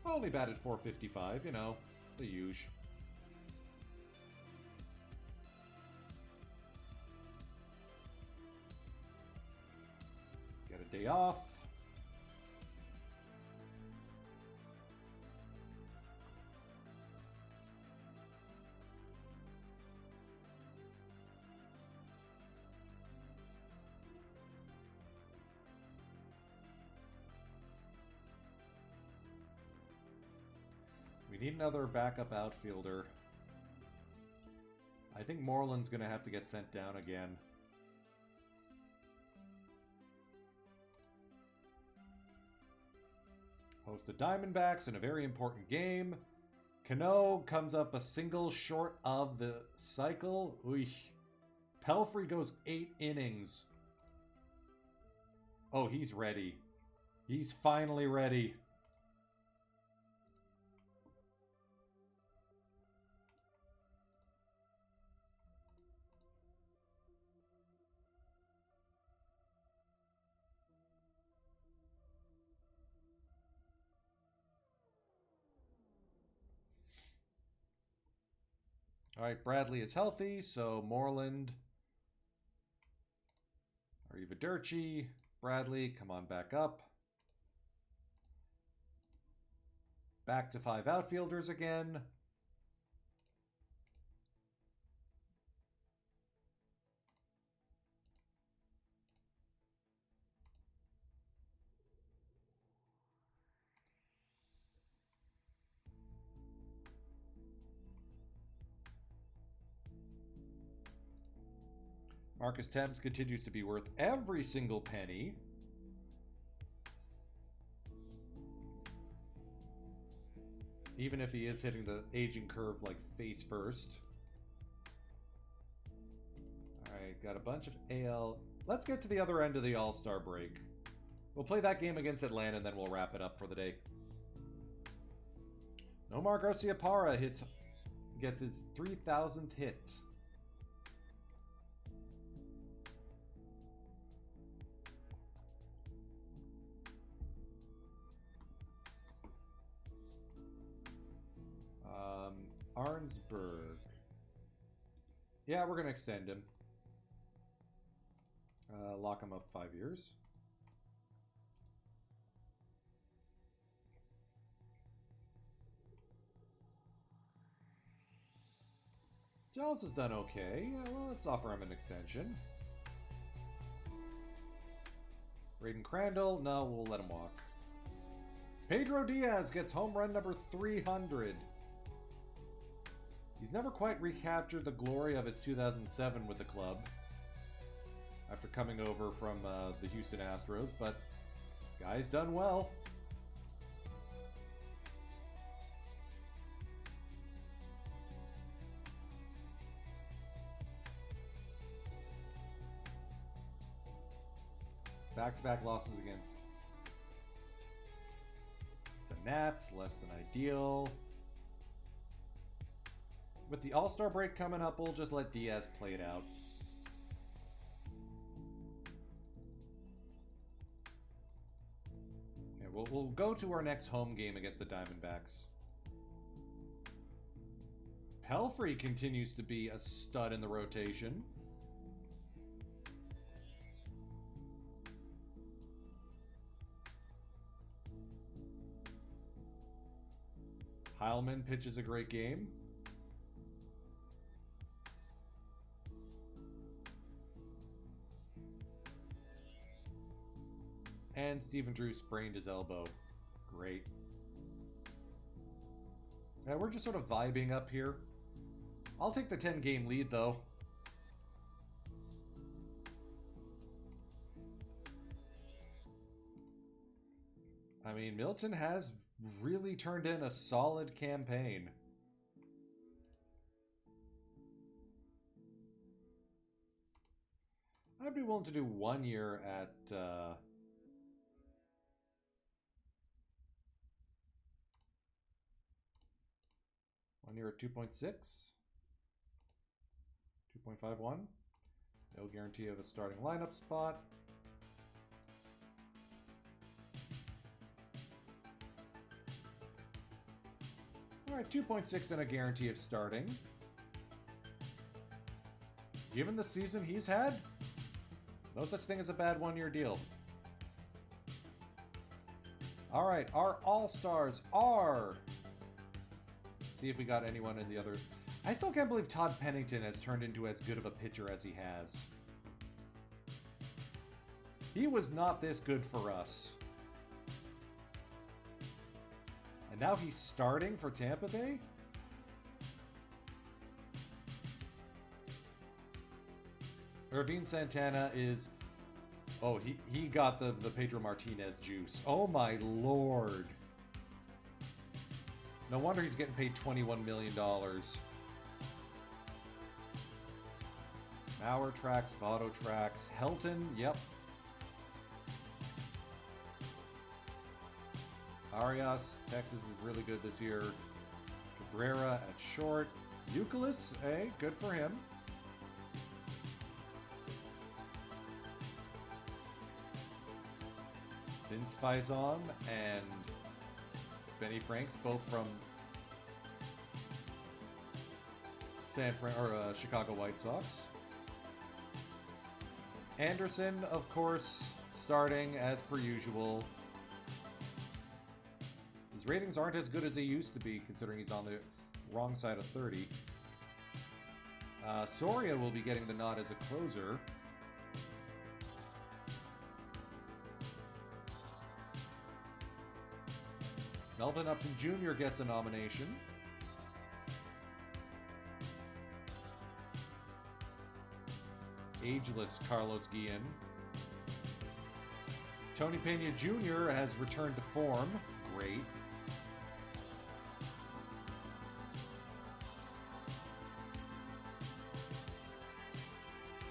Only batted .455, you know, the usual. Get a day off. We need another backup outfielder. I think Moreland's going to have to get sent down again. Host the Diamondbacks in a very important game. Cano comes up a single short of the cycle. Oy. Pelfrey goes 8 innings. Oh, he's ready. He's finally ready. All right, Bradley is healthy, so Moreland, Arrivederci, Bradley, come on back up. Back to 5 outfielders again. Marcus Thames continues to be worth every single penny. Even if he is hitting the aging curve like face first. Alright, got a bunch of AL. Let's get to the other end of the All-Star break. We'll play that game against Atlanta and then we'll wrap it up for the day. Nomar Garciaparra gets his 3,000th hit. Arnsberg. Yeah, we're going to extend him. Lock him up 5 years. Giles has done okay. Yeah, well, let's offer him an extension. Braden Crandall, no, we'll let him walk. Pedro Diaz gets home run number 300. He's never quite recaptured the glory of his 2007 with the club after coming over from the Houston Astros, but guy's done well. Back-to-back losses against the Nats, less than ideal. With the All-Star break coming up, we'll just let Diaz play it out. Yeah, we'll go to our next home game against the Diamondbacks. Pelfrey continues to be a stud in the rotation. Heilman pitches a great game. And Stephen Drew sprained his elbow. Great. Yeah, we're just sort of vibing up here. I'll take the 10-game lead, though. I mean, Milton has really turned in a solid campaign. I'd be willing to do 1 year at 1 year at 2.6, 2.51. No guarantee of a starting lineup spot. All right, 2.6 and a guarantee of starting. Given the season he's had, no such thing as a bad 1 year deal. All right, our All-Stars are... See if we got anyone in the other... I still can't believe Todd Pennington has turned into as good of a pitcher as he has. He was not this good for us. And now he's starting for Tampa Bay? Irvin Santana is... Oh, he got the Pedro Martinez juice. Oh my lord. No wonder he's getting paid $21 million. Mauer tracks, Votto tracks. Helton, yep. Arias, Texas is really good this year. Cabrera at short. Euclid, hey, good for him. Vince Faison and Benny Franks, both from Chicago White Sox. Anderson, of course, starting as per usual. His ratings aren't as good as they used to be, considering he's on the wrong side of 30. Soria will be getting the nod as a closer. Melvin Upton Jr. gets a nomination. Ageless Carlos Guillen. Tony Pena Jr. has returned to form. Great.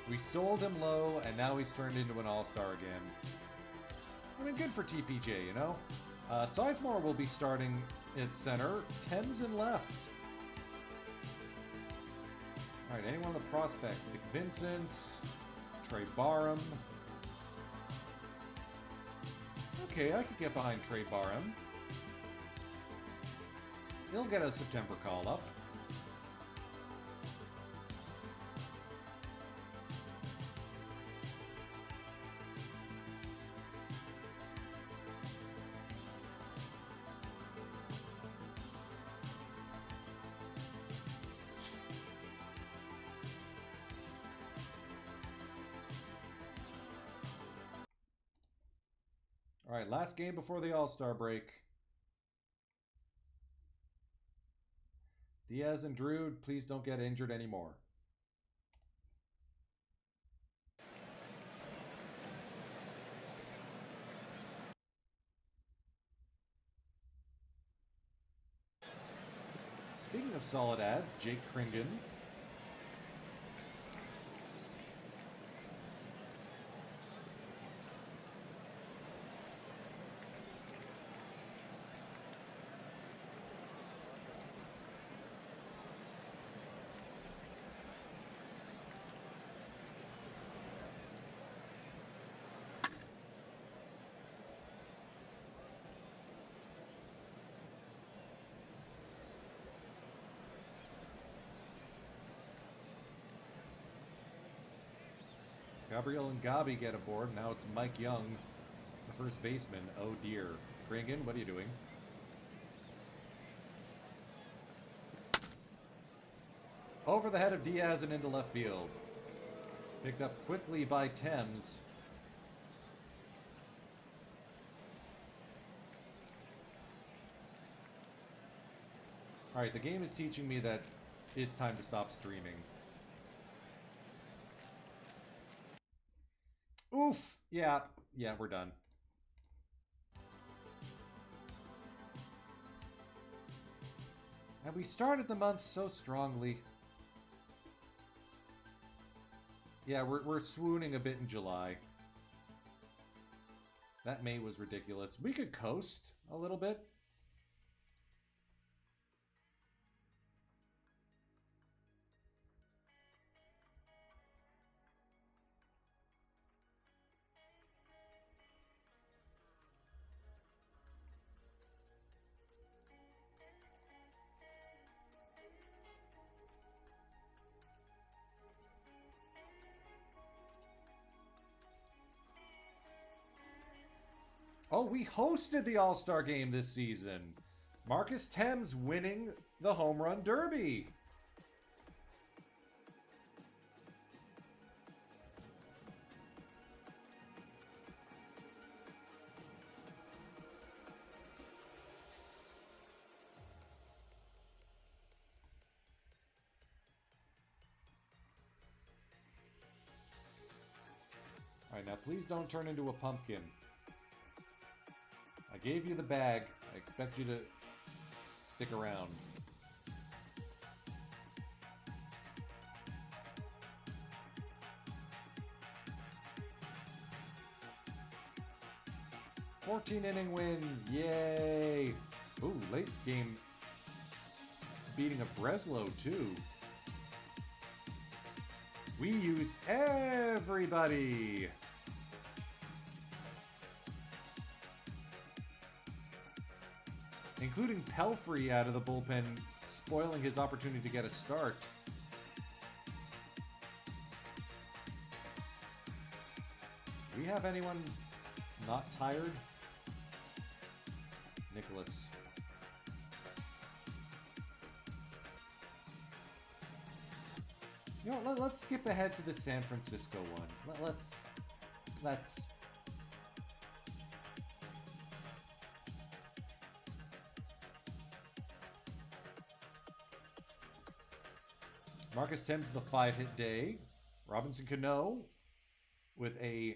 We sold him low, and now he's turned into an all-star again. I mean, good for TPJ, you know? Sizemore will be starting at center. Tenzin left. All right, anyone on the prospects? Nick Vincent, Trey Barham. Okay, I could get behind Trey Barham. He'll get a September call-up. Alright, last game before the All-Star break. Diaz and Drude, please don't get injured anymore. Speaking of solid ads, Jake Kringen. Gabriel and Gabi get aboard. Now it's Mike Young, the first baseman. Oh dear. Kringen, what are you doing? Over the head of Diaz and into left field. Picked up quickly by Thames. Alright, the game is teaching me that it's time to stop streaming. Oof! Yeah, we're done. And we started the month so strongly. Yeah, we're swooning a bit in July. That May was ridiculous. We could coast a little bit. Oh, we hosted the All-Star game this season. Marcus Thames winning the Home Run Derby. All right, now please don't turn into a pumpkin. I gave you the bag. I expect you to stick around. Fourteen-inning win. Yay! Ooh, late game beating of Breslow, too. We used everybody! Including Pelfrey out of the bullpen, spoiling his opportunity to get a start. Do we have anyone not tired? Nicholas. You know, let's skip ahead to the San Francisco one. Let's. Marcus Thames with a 5-hit day. Robinson Cano with a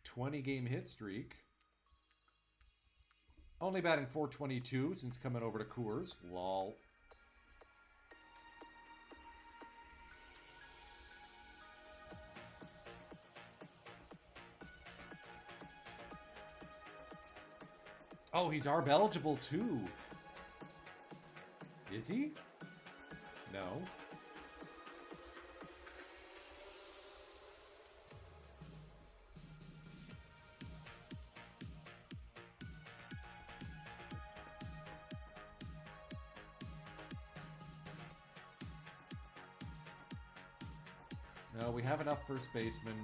20-game hit streak. Only batting .422 since coming over to Coors. Lol. Oh, he's ARB eligible too. Is he? No. No, we have enough first basemen.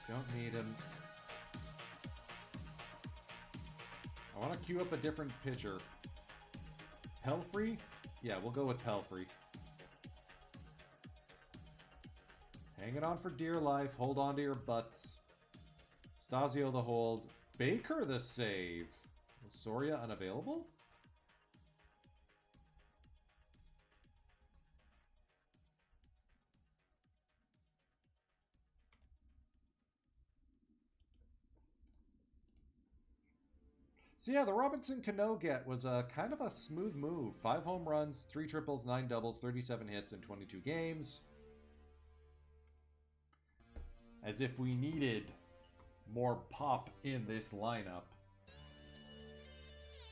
Don't need him. I want to queue up a different pitcher. Pelfrey? Yeah, we'll go with Pelfrey. Hang it on for dear life. Hold on to your butts. Stasio the hold. Baker the save. Soria unavailable? So yeah, the Robinson Cano get was a kind of a smooth move. 5 home runs, 3 triples, 9 doubles, 37 hits in 22 games. As if we needed more pop in this lineup.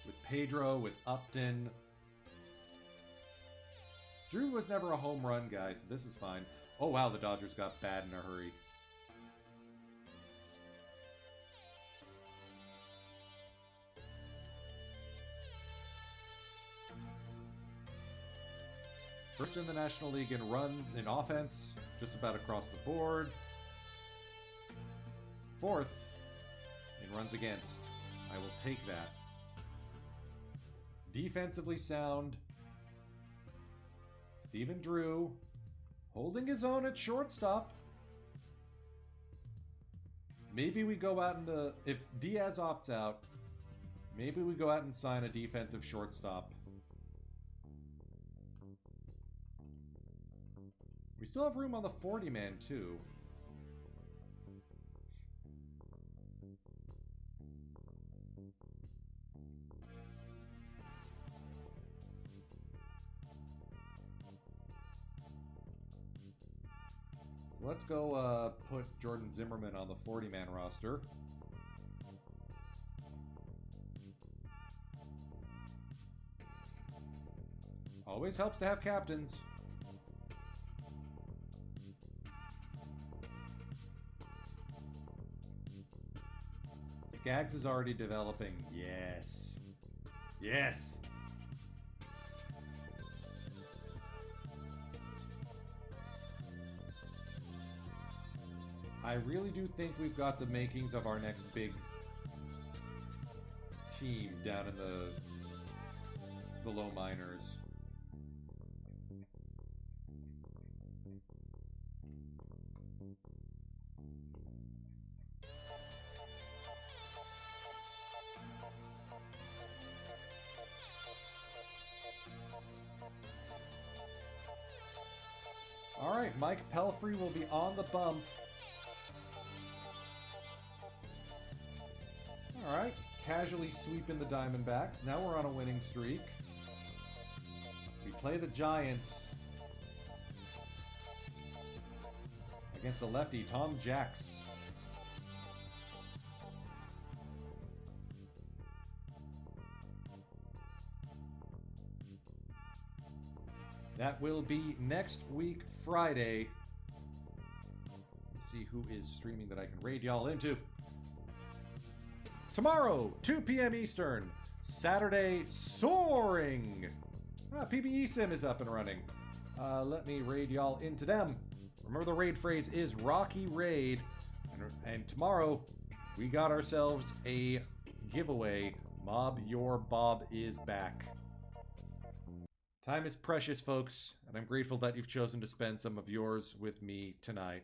With Pedro, with Upton. Drew was never a home run guy, so this is fine. Oh wow, the Dodgers got bad in a hurry. First in the National League in runs in offense, just about across the board. 4th in runs against. I will take that. Defensively sound. Steven Drew holding his own at shortstop. Maybe we go out in the... If Diaz opts out, maybe we go out and sign a defensive shortstop. We still have room on the 40-man, too. So let's go put Jordan Zimmerman on the 40-man roster. Always helps to have captains. Skaggs is already developing. Yes. Yes. I really do think we've got the makings of our next big team down in the low minors. All right, Mike Pelfrey will be on the bump. All right, casually sweeping the Diamondbacks. Now we're on a winning streak. We play the Giants against the lefty, Tom Jacks. That will be next week, Friday. Let's see who is streaming that I can raid y'all into. Tomorrow, 2 p.m. Eastern. Saturday, Soaring. PBE Sim is up and running. Let me raid y'all into them. Remember the raid phrase is Rocky Raid. And tomorrow, we got ourselves a giveaway. Mob Your Bob is back. Time is precious, folks, and I'm grateful that you've chosen to spend some of yours with me tonight.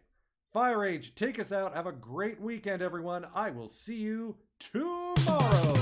Firage, take us out. Have a great weekend, everyone. I will see you tomorrow.